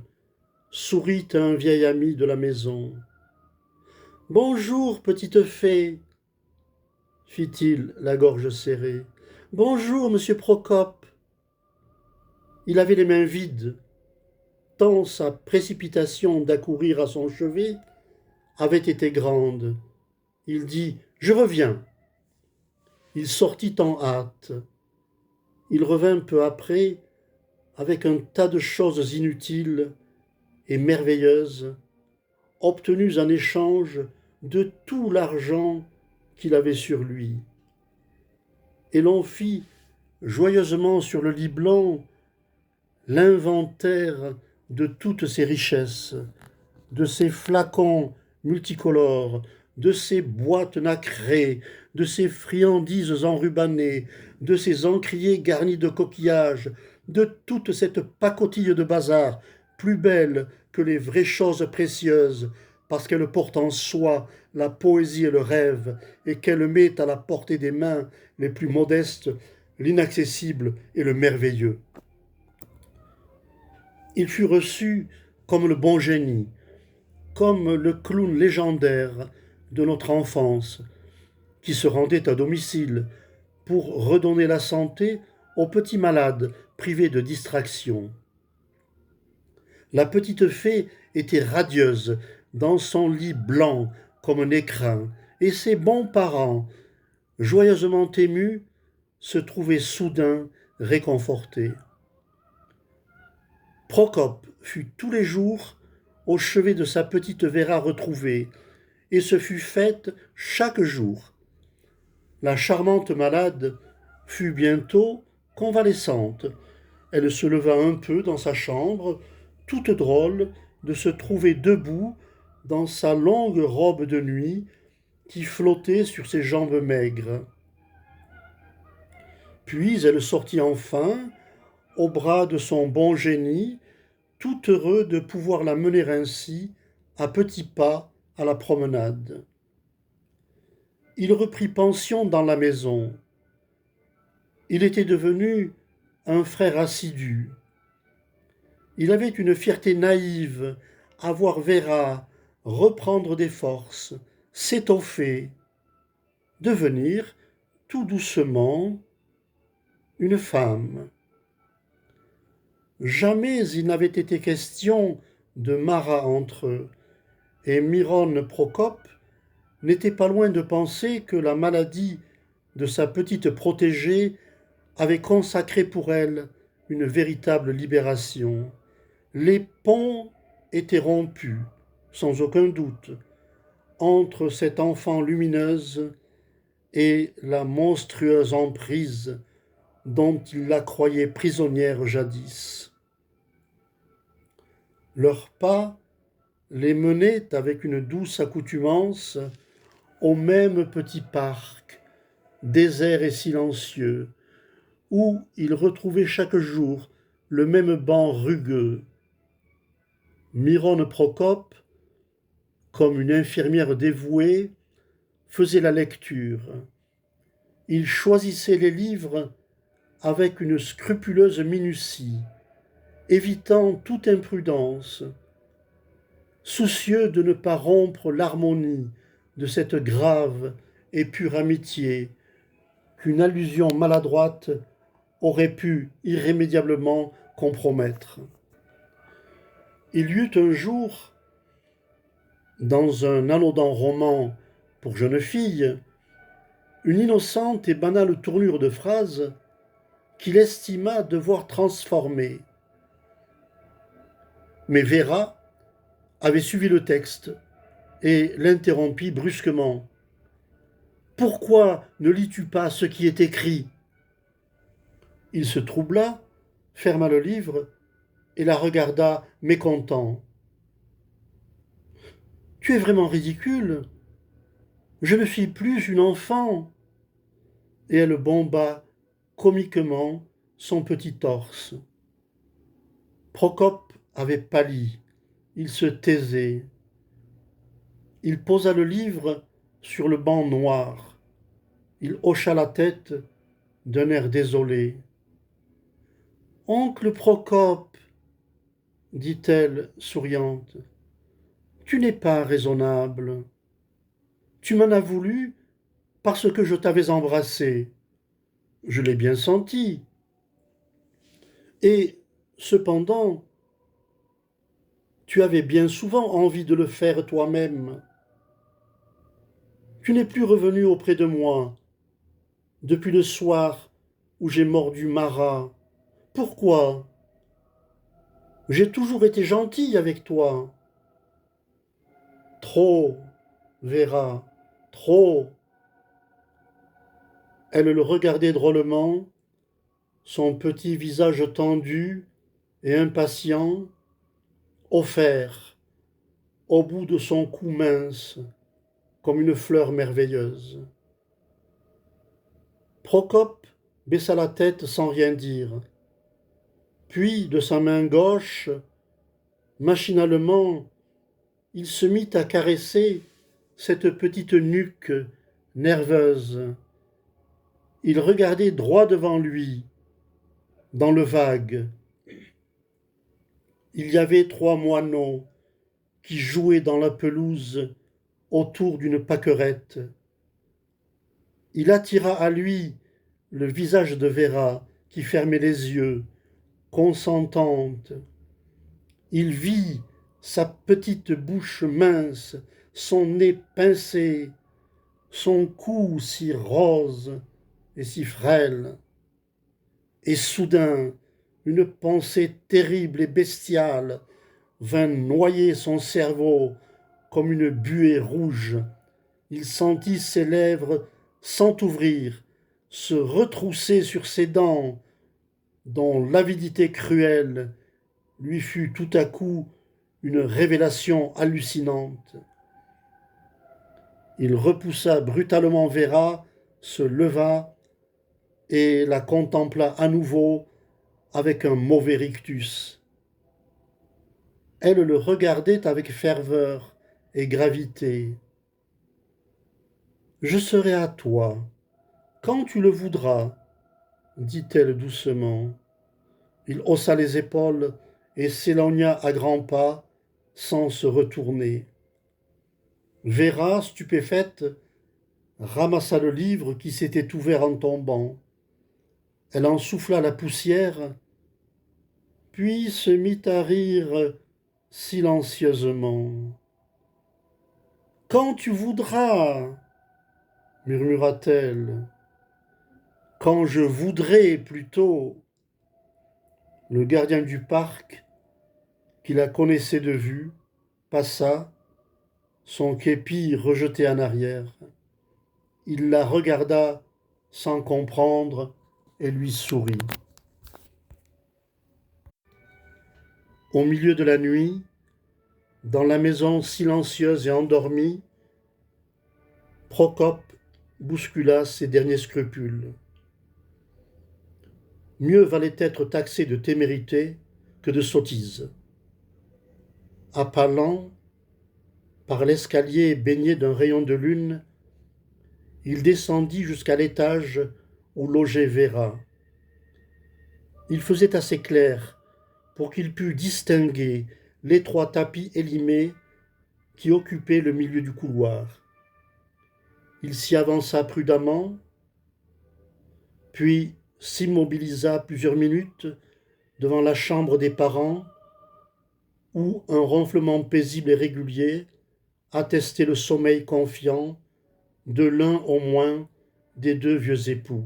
sourit à un vieil ami de la maison. « Bonjour, petite fée, fit-il, la gorge serrée. « Bonjour, monsieur Procope. » Il avait les mains vides, tant sa précipitation d'accourir à son chevet avait été grande. Il dit « Je reviens ». Il sortit en hâte. Il revint peu après avec un tas de choses inutiles et merveilleuses, obtenues en échange de tout l'argent qu'il avait sur lui. Et l'on fit joyeusement sur le lit blanc l'inventaire de toutes ses richesses, de ses flacons multicolores, de ses boîtes nacrées, de ses friandises enrubannées, de ses encriers garnis de coquillages, de toute cette pacotille de bazar, plus belle que les vraies choses précieuses, parce qu'elle porte en soi la poésie et le rêve, et qu'elle met à la portée des mains les plus modestes l'inaccessible et le merveilleux. Il fut reçu comme le bon génie, comme le clown légendaire de notre enfance, qui se rendait à domicile pour redonner la santé aux petits malades privés de distraction. La petite fée était radieuse dans son lit blanc comme un écrin, et ses bons parents, joyeusement émus, se trouvaient soudain réconfortés. Procope fut tous les jours au chevet de sa petite Véra retrouvée, et se fut faite chaque jour. La charmante malade fut bientôt convalescente. Elle se leva un peu dans sa chambre, toute drôle de se trouver debout dans sa longue robe de nuit qui flottait sur ses jambes maigres. Puis elle sortit enfin au bras de son bon génie, tout heureux de pouvoir la mener ainsi, à petits pas, à la promenade. Il reprit pension dans la maison. Il était devenu un frère assidu. Il avait une fierté naïve à voir Véra reprendre des forces, s'étoffer, devenir tout doucement une femme. Jamais il n'avait été question de Marat entre eux, et Miron Procope n'était pas loin de penser que la maladie de sa petite protégée avait consacré pour elle une véritable libération. Les ponts étaient rompus, sans aucun doute, entre cette enfant lumineuse et la monstrueuse emprise dont il la croyait prisonnière jadis. Leurs pas les menaient avec une douce accoutumance au même petit parc, désert et silencieux, où ils retrouvaient chaque jour le même banc rugueux. Miron Procope, comme une infirmière dévouée, faisait la lecture. Il choisissait les livres avec une scrupuleuse minutie, évitant toute imprudence, soucieux de ne pas rompre l'harmonie de cette grave et pure amitié qu'une allusion maladroite aurait pu irrémédiablement compromettre. Il y eut un jour, dans un anodin roman pour jeunes filles, une innocente et banale tournure de phrase qu'il estima devoir transformer. Mais Véra avait suivi le texte et l'interrompit brusquement. « Pourquoi ne lis-tu pas ce qui est écrit ?» Il se troubla, ferma le livre et la regarda mécontent. « Tu es vraiment ridicule. Je ne suis plus une enfant. » Et elle bomba comiquement son petit torse. Procope avait pâli. Il se taisait. Il posa le livre sur le banc noir. Il hocha la tête d'un air désolé. Oncle Procope, dit-elle, souriante, tu n'es pas raisonnable. Tu m'en as voulu parce que je t'avais embrassé. Je l'ai bien senti. Et cependant, tu avais bien souvent envie de le faire toi-même. Tu n'es plus revenu auprès de moi depuis le soir où j'ai mordu Marat. Pourquoi? J'ai toujours été gentille avec toi. Trop, Vera, trop. Elle le regardait drôlement, son petit visage tendu et impatient, offert au bout de son cou mince, comme une fleur merveilleuse. Procope baissa la tête sans rien dire. Puis, de sa main gauche, machinalement, il se mit à caresser cette petite nuque nerveuse. Il regardait droit devant lui, dans le vague. Il y avait 3 moineaux qui jouaient dans la pelouse autour d'une pâquerette. Il attira à lui le visage de Véra qui fermait les yeux, consentante. Il vit sa petite bouche mince, son nez pincé, son cou si rose et si frêle. Et soudain, une pensée terrible et bestiale vint noyer son cerveau comme une buée rouge. Il sentit ses lèvres s'entr'ouvrir, se retrousser sur ses dents, dont l'avidité cruelle lui fut tout à coup une révélation hallucinante. Il repoussa brutalement Véra, se leva et la contempla à nouveau avec un mauvais rictus. Elle le regardait avec ferveur et gravité. Je serai à toi, quand tu le voudras, dit-elle doucement. Il haussa les épaules et s'éloigna à grands pas, sans se retourner. Véra, stupéfaite, ramassa le livre qui s'était ouvert en tombant. Elle en souffla la poussière, puis se mit à rire silencieusement. Quand tu voudras, murmura-t-elle. Quand je voudrais plutôt. Le gardien du parc, qui la connaissait de vue, passa, son képi rejeté en arrière. Il la regarda sans comprendre et lui sourit. Au milieu de la nuit, dans la maison silencieuse et endormie, Procope bouscula ses derniers scrupules. Mieux valait être taxé de témérité que de sottise. À pas lents, par l'escalier baigné d'un rayon de lune, il descendit jusqu'à l'étage où logeait Véra. Il faisait assez clair pour qu'il pût distinguer l'étroit tapis élimé qui occupait le milieu du couloir. Il s'y avança prudemment, puis s'immobilisa plusieurs minutes devant la chambre des parents, où un ronflement paisible et régulier attestait le sommeil confiant de l'un au moins des 2 vieux époux.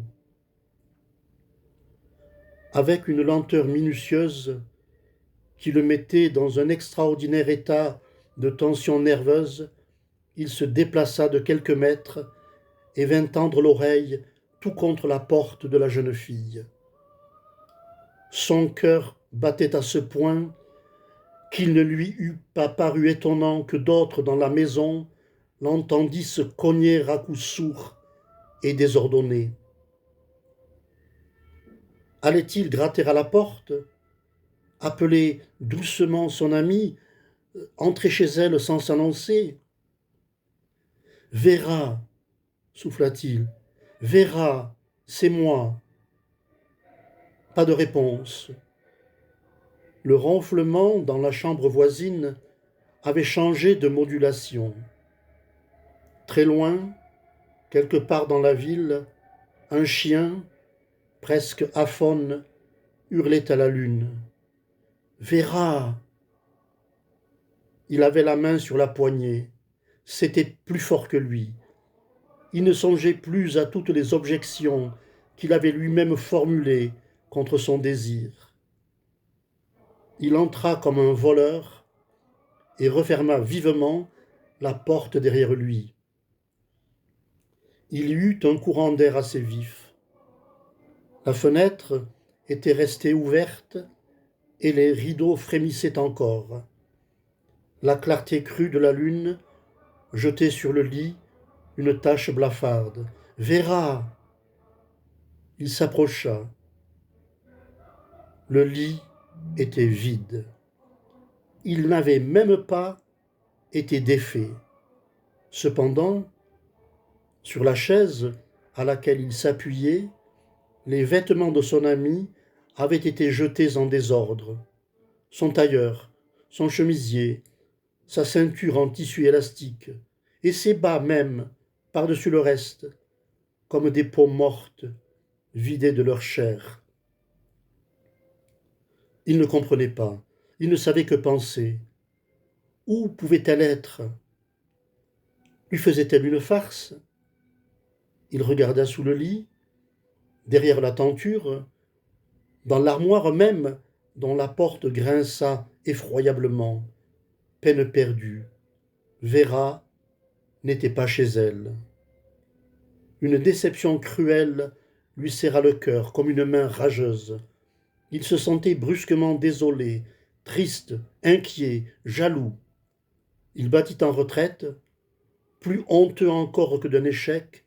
Avec une lenteur minutieuse qui le mettait dans un extraordinaire état de tension nerveuse, il se déplaça de quelques mètres et vint tendre l'oreille tout contre la porte de la jeune fille. Son cœur battait à ce point qu'il ne lui eût pas paru étonnant que d'autres dans la maison l'entendissent cogner à coups sourds et désordonnés. Allait-il gratter à la porte, appeler doucement son amie, entrer chez elle sans s'annoncer? Vera, souffla-t-il. Vera, c'est moi. Pas de réponse. Le ronflement dans la chambre voisine avait changé de modulation. Très loin, quelque part dans la ville, un chien, presque aphone, hurlait à la lune. Vera! Il avait la main sur la poignée. C'était plus fort que lui. Il ne songeait plus à toutes les objections qu'il avait lui-même formulées contre son désir. Il entra comme un voleur et referma vivement la porte derrière lui. Il y eut un courant d'air assez vif. La fenêtre était restée ouverte et les rideaux frémissaient encore. La clarté crue de la lune jetait sur le lit une tache blafarde. Vera! Il s'approcha. Le lit était vide. Il n'avait même pas été défait. Cependant, sur la chaise à laquelle il s'appuyait, les vêtements de son ami avaient été jetés en désordre. Son tailleur, son chemisier, sa ceinture en tissu élastique, et ses bas même, par-dessus le reste, comme des peaux mortes, vidées de leur chair. Il ne comprenait pas, il ne savait que penser. Où pouvait-elle être? Lui faisait-elle une farce? Il regarda sous le lit, derrière la tenture, dans l'armoire même dont la porte grinça effroyablement. Peine perdue. Vera n'était pas chez elle. Une déception cruelle lui serra le cœur comme une main rageuse. Il se sentait brusquement désolé, triste, inquiet, jaloux. Il battit en retraite, plus honteux encore que d'un échec,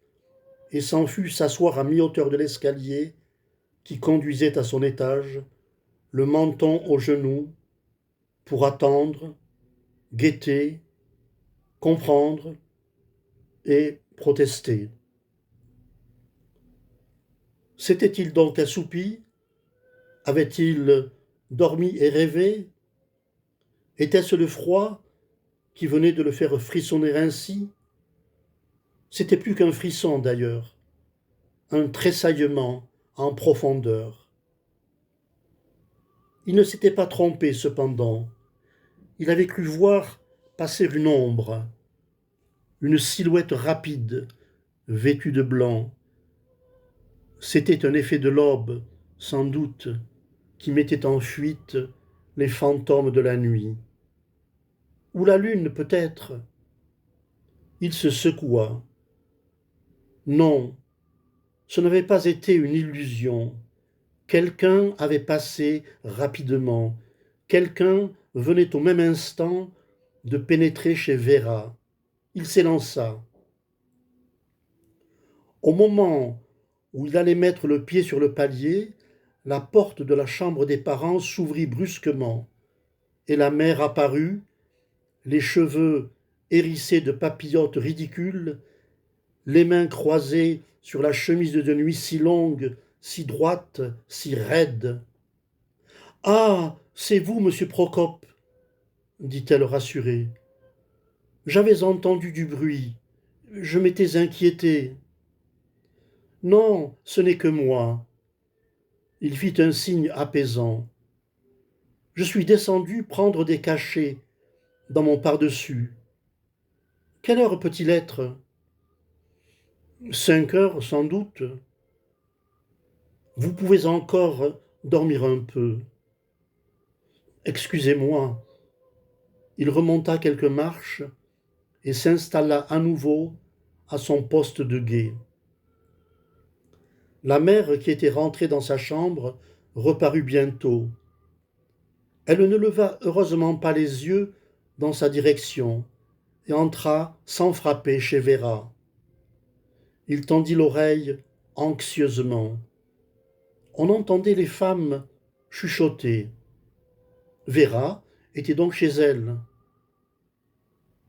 et s'en fut s'asseoir à mi-hauteur de l'escalier qui conduisait à son étage, le menton aux genoux, pour attendre, guetter, comprendre et protester. S'était-il donc assoupi? Avait-il dormi et rêvé? Était-ce le froid qui venait de le faire frissonner ainsi? C'était plus qu'un frisson d'ailleurs, un tressaillement en profondeur. Il ne s'était pas trompé cependant. Il avait cru voir passer une ombre, une silhouette rapide, vêtue de blanc. C'était un effet de l'aube, sans doute, qui mettait en fuite les fantômes de la nuit. Ou la lune, peut-être. Il se secoua. Non, ce n'avait pas été une illusion. Quelqu'un avait passé rapidement. Quelqu'un venait au même instant de pénétrer chez Vera. Il s'élança. Au moment où il allait mettre le pied sur le palier, la porte de la chambre des parents s'ouvrit brusquement, et la mère apparut, les cheveux hérissés de papillotes ridicules, les mains croisées sur la chemise de nuit si longue, si droite, si raide. « Ah, c'est vous, monsieur Procope, dit-elle rassurée. J'avais entendu du bruit. Je m'étais inquiétée. Non, ce n'est que moi. Il fit un signe apaisant. Je suis descendu prendre des cachets dans mon pardessus. Quelle heure peut-il être? 5 heures sans doute. Vous pouvez encore dormir un peu. Excusez-moi. Il remonta quelques marches et s'installa à nouveau à son poste de guet. La mère, qui était rentrée dans sa chambre, reparut bientôt. Elle ne leva heureusement pas les yeux dans sa direction et entra sans frapper chez Vera. Il tendit l'oreille anxieusement. On entendait les femmes chuchoter. Vera était donc chez elle.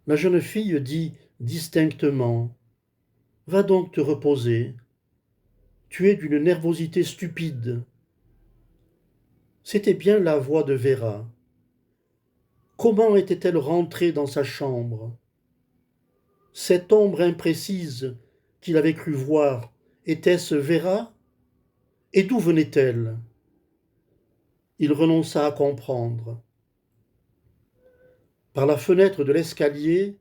La jeune fille dit distinctement. Va donc te reposer. Tu es d'une nervosité stupide. C'était bien la voix de Véra. Comment était-elle rentrée dans sa chambre? Cette ombre imprécise qu'il avait cru voir, était-ce Véra? Et d'où venait-elle? Il renonça à comprendre. Par la fenêtre de l'escalier,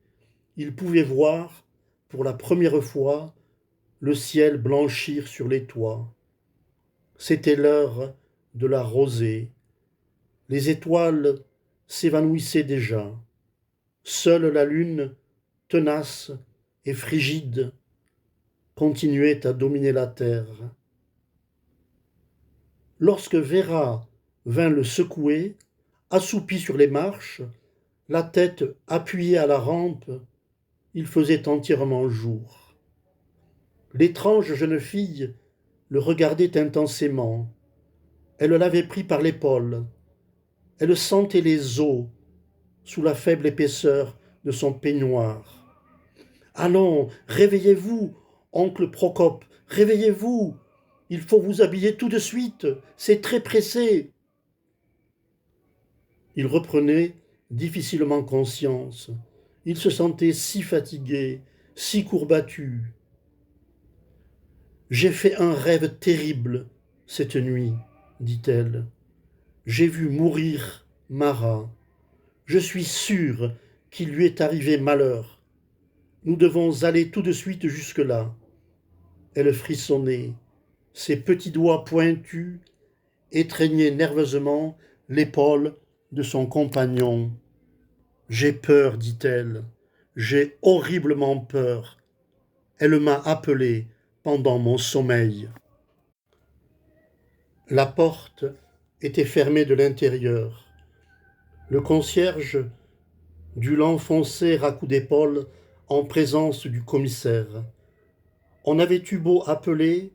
il pouvait voir, pour la première fois, le ciel blanchir sur les toits. C'était l'heure de la rosée. Les étoiles s'évanouissaient déjà. Seule la lune, tenace et frigide, continuait à dominer la terre. Lorsque Véra vint le secouer, assoupi sur les marches, la tête appuyée à la rampe, il faisait entièrement jour. L'étrange jeune fille le regardait intensément. Elle l'avait pris par l'épaule. Elle sentait les os sous la faible épaisseur de son peignoir. Allons, réveillez-vous, oncle Procope, réveillez-vous. Il faut vous habiller tout de suite, c'est très pressé. Il reprenait difficilement conscience. Il se sentait si fatigué, si courbattu. J'ai fait un rêve terrible cette nuit, dit-elle. J'ai vu mourir Marat. Je suis sûre qu'il lui est arrivé malheur. Nous devons aller tout de suite jusque-là. Elle frissonnait. Ses petits doigts pointus étreignaient nerveusement l'épaule de son compagnon. J'ai peur, dit-elle. J'ai horriblement peur. Elle m'a appelé pendant mon sommeil. La porte était fermée de l'intérieur. Le concierge dut l'enfoncer à coups d'épaule en présence du commissaire. On avait eu beau appeler,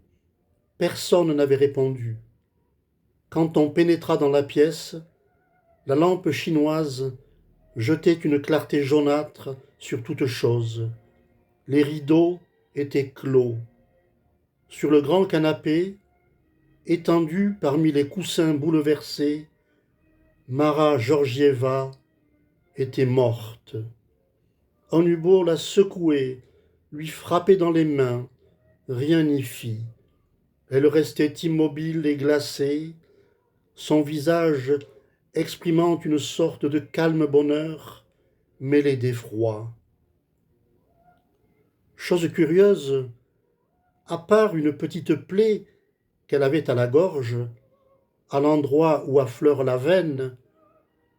personne n'avait répondu. Quand on pénétra dans la pièce, la lampe chinoise jetait une clarté jaunâtre sur toute chose. Les rideaux étaient clos. Sur le grand canapé, étendue parmi les coussins bouleversés, Mara Georgieva était morte. On eut beau la secouer, lui frapper dans les mains, rien n'y fit. Elle restait immobile et glacée, son visage exprimant une sorte de calme bonheur mêlé d'effroi. Chose curieuse, à part une petite plaie qu'elle avait à la gorge, à l'endroit où affleure la veine,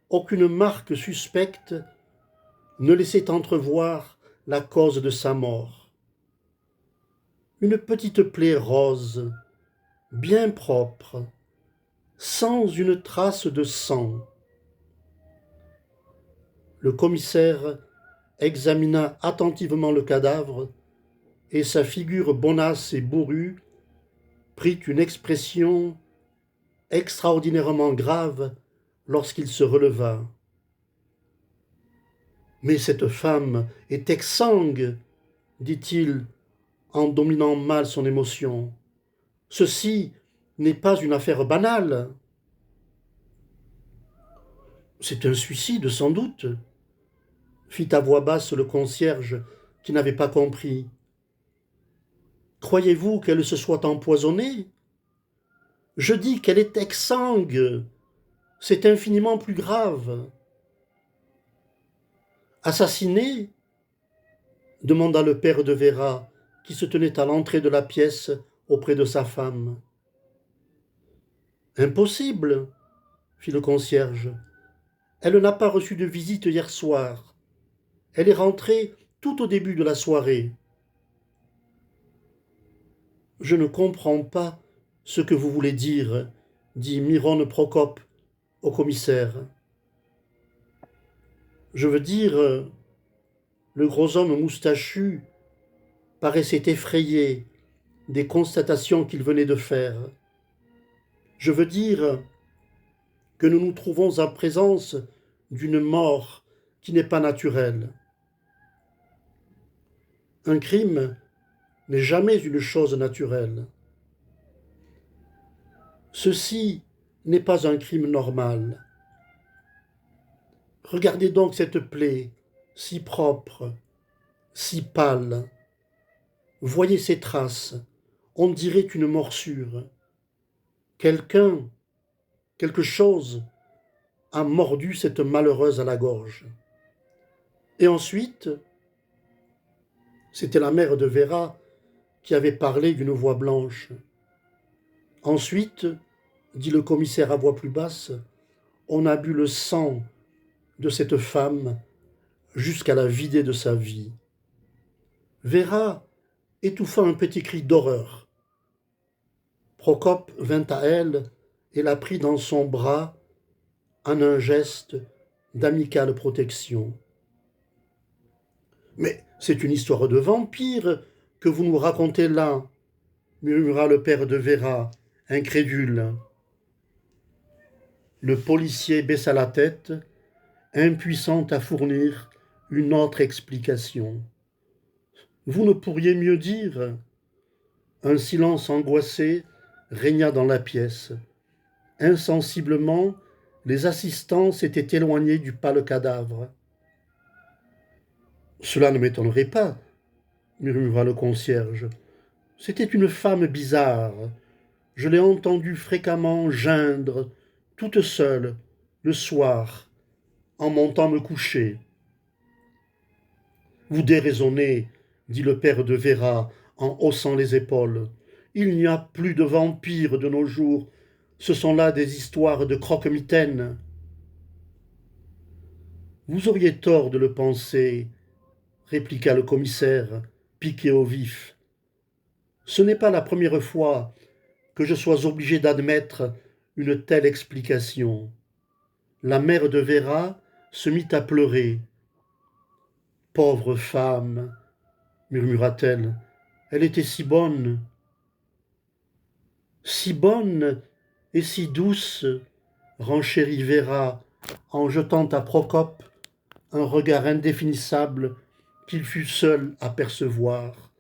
aucune marque suspecte ne laissait entrevoir la cause de sa mort. Une petite plaie rose, bien propre, sans une trace de sang. Le commissaire examina attentivement le cadavre et sa figure bonasse et bourrue prit une expression extraordinairement grave lorsqu'il se releva. Mais cette femme est exsangue, dit-il en dominant mal son émotion. Ceci n'est pas une affaire banale. C'est un suicide, sans doute, fit à voix basse le concierge qui n'avait pas compris. Croyez-vous qu'elle se soit empoisonnée? Je dis qu'elle est exsangue. C'est infiniment plus grave. Assassinée? Demanda le père de Véra, qui se tenait à l'entrée de la pièce auprès de sa femme. Impossible, fit le concierge. Elle n'a pas reçu de visite hier soir. Elle est rentrée tout au début de la soirée. Je ne comprends pas ce que vous voulez dire, dit Miron Procope au commissaire. Je veux dire, le gros homme moustachu paraissait effrayé des constatations qu'il venait de faire. Je veux dire que nous nous trouvons en présence d'une mort qui n'est pas naturelle. Un crime n'est jamais une chose naturelle. Ceci n'est pas un crime normal. Regardez donc cette plaie, si propre, si pâle. Voyez ces traces, on dirait une morsure. Quelqu'un, quelque chose a mordu cette malheureuse à la gorge. Et ensuite, c'était la mère de Vera qui avait parlé d'une voix blanche. Ensuite, dit le commissaire à voix plus basse, on a bu le sang de cette femme jusqu'à la vider de sa vie. Vera étouffa un petit cri d'horreur. Procope vint à elle et la prit dans son bras en un geste d'amicale protection. Mais c'est une histoire de vampire que vous nous racontez là, murmura le père de Vera, incrédule. Le policier baissa la tête, impuissant à fournir une autre explication. Vous ne pourriez mieux dire. Un silence angoissé régna dans la pièce. Insensiblement, les assistants s'étaient éloignés du pâle cadavre. Cela ne m'étonnerait pas, murmura le concierge. C'était une femme bizarre. Je l'ai entendue fréquemment geindre, toute seule, le soir, en montant me coucher. Vous déraisonnez, dit le père de Vera en haussant les épaules. Il n'y a plus de vampires de nos jours. Ce sont là des histoires de croque-mitaines. Vous auriez tort de le penser, répliqua le commissaire, piqué au vif. Ce n'est pas la première fois que je sois obligé d'admettre une telle explication. La mère de Vera se mit à pleurer. Pauvre femme, murmura-t-elle, elle était si bonne et si douce, renchérit Vera en jetant à Procope un regard indéfinissable qu'il fut seul à percevoir.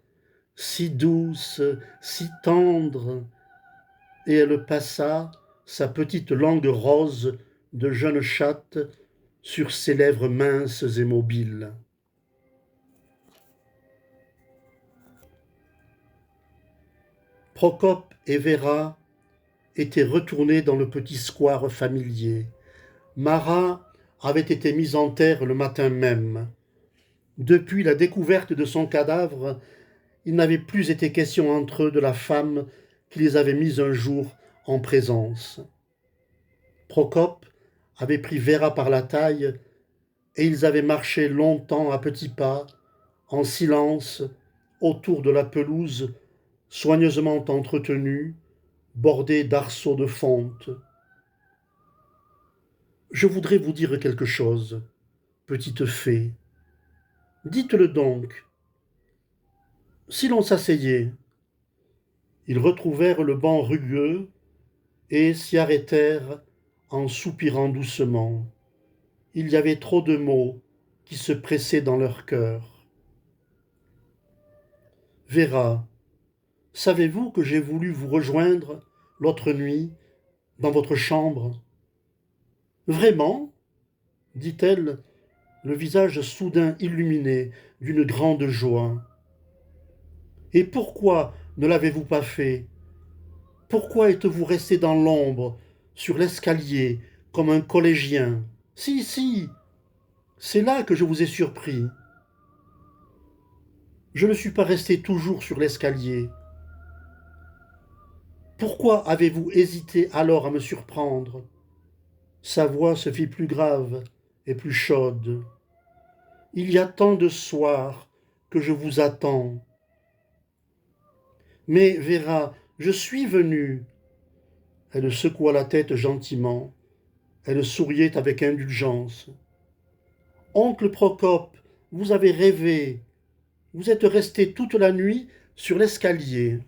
Si douce, si tendre, et elle passa sa petite langue rose de jeune chatte sur ses lèvres minces et mobiles. Procope et Vera étaient retournés dans le petit square familier. Marat avait été mise en terre le matin même. Depuis la découverte de son cadavre, il n'avait plus été question entre eux de la femme qui les avait mis un jour en présence. Procope avait pris Vera par la taille et ils avaient marché longtemps à petits pas, en silence, autour de la pelouse soigneusement entretenue, bordée d'arceaux de fonte. Je voudrais vous dire quelque chose, petite fée. Dites-le donc. Si l'on s'asseyait, ils retrouvèrent le banc rugueux et s'y arrêtèrent en soupirant doucement. Il y avait trop de mots qui se pressaient dans leur cœur. Vera, savez-vous que j'ai voulu vous rejoindre l'autre nuit dans votre chambre? Vraiment? Dit-elle, le visage soudain illuminé d'une grande joie. Et pourquoi ne l'avez-vous pas fait? Pourquoi êtes-vous resté dans l'ombre, sur l'escalier, comme un collégien? Si, si, c'est là que je vous ai surpris. Je ne suis pas resté toujours sur l'escalier. Pourquoi avez-vous hésité alors à me surprendre? Sa voix se fit plus grave et plus chaude. Il y a tant de soirs que je vous attends. Mais Vera, je suis venue. Elle secoua la tête gentiment. Elle souriait avec indulgence. Oncle Procope, vous avez rêvé. Vous êtes resté toute la nuit sur l'escalier.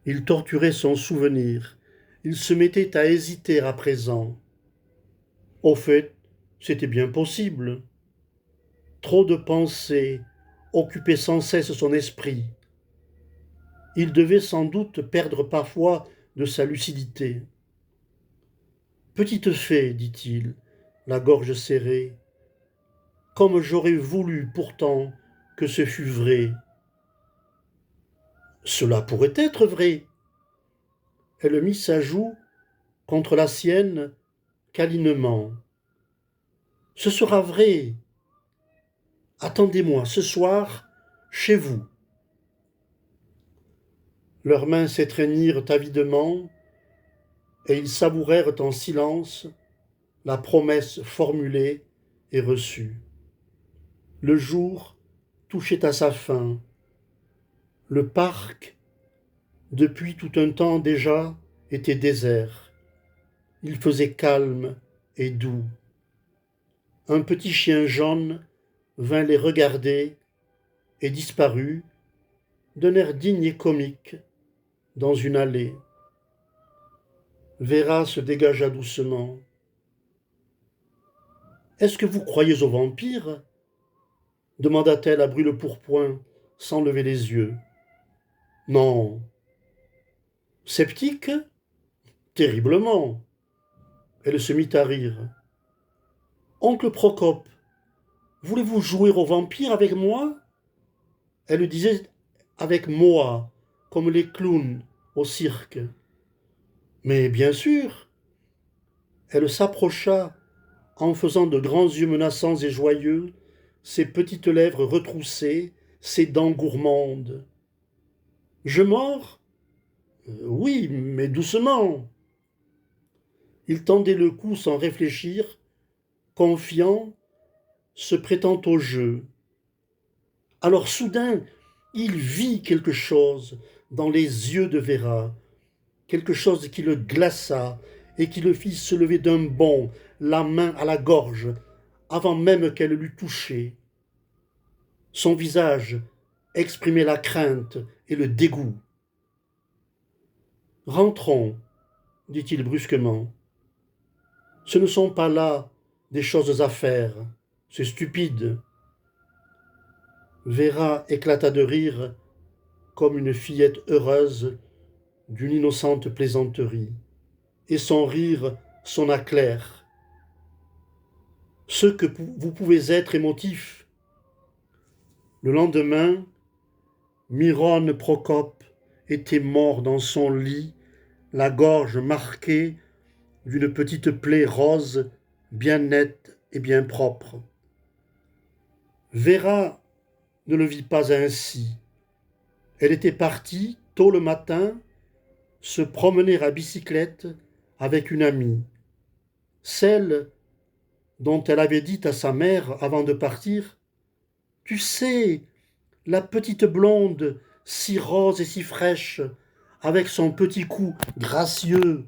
Il torturait son souvenir. Il se mettait à hésiter à présent. Au fait, c'était bien possible. Trop de pensées occupait sans cesse son esprit. Il devait sans doute perdre parfois de sa lucidité. Petite fée, dit-il, la gorge serrée, comme j'aurais voulu pourtant que ce fût vrai. Cela pourrait être vrai. Elle mit sa joue contre la sienne câlinement. Ce sera vrai. Attendez-moi ce soir chez vous. Leurs mains s'étreignirent avidement et ils savourèrent en silence la promesse formulée et reçue. Le jour touchait à sa fin. Le parc, depuis tout un temps déjà, était désert. Il faisait calme et doux. Un petit chien jaune vint les regarder et disparut d'un air digne et comique dans une allée. Véra se dégagea doucement. « Est-ce que vous croyez aux vampires ?» demanda-t-elle à brûle-pourpoint, sans lever les yeux. « Non. »« Sceptique ? Terriblement. » Elle se mit à rire. « Oncle Procope, voulez-vous jouer aux vampires avec moi ?» Elle le disait avec moi, comme les clowns au cirque. « Mais bien sûr !» Elle s'approcha en faisant de grands yeux menaçants et joyeux, ses petites lèvres retroussées, ses dents gourmandes. « Je mords ? Oui, mais doucement. » Il tendait le cou sans réfléchir, confiant, se prêtant au jeu. Alors soudain, il vit quelque chose dans les yeux de Véra, quelque chose qui le glaça et qui le fit se lever d'un bond, la main à la gorge, avant même qu'elle l'eût touché. Son visage exprimait la crainte et le dégoût. « Rentrons, dit-il brusquement. Ce ne sont pas là des choses à faire, c'est stupide. » Véra éclata de rire comme une fillette heureuse d'une innocente plaisanterie, et son rire sonna clair. « Ce que vous pouvez être émotif. » Le lendemain, Miron Procope était mort dans son lit, la gorge marquée d'une petite plaie rose, bien nette et bien propre. Véra ne le vit pas ainsi. Elle était partie, tôt le matin, se promener à bicyclette avec une amie, celle dont elle avait dit à sa mère avant de partir « Tu sais, la petite blonde, si rose et si fraîche, avec son petit cou gracieux,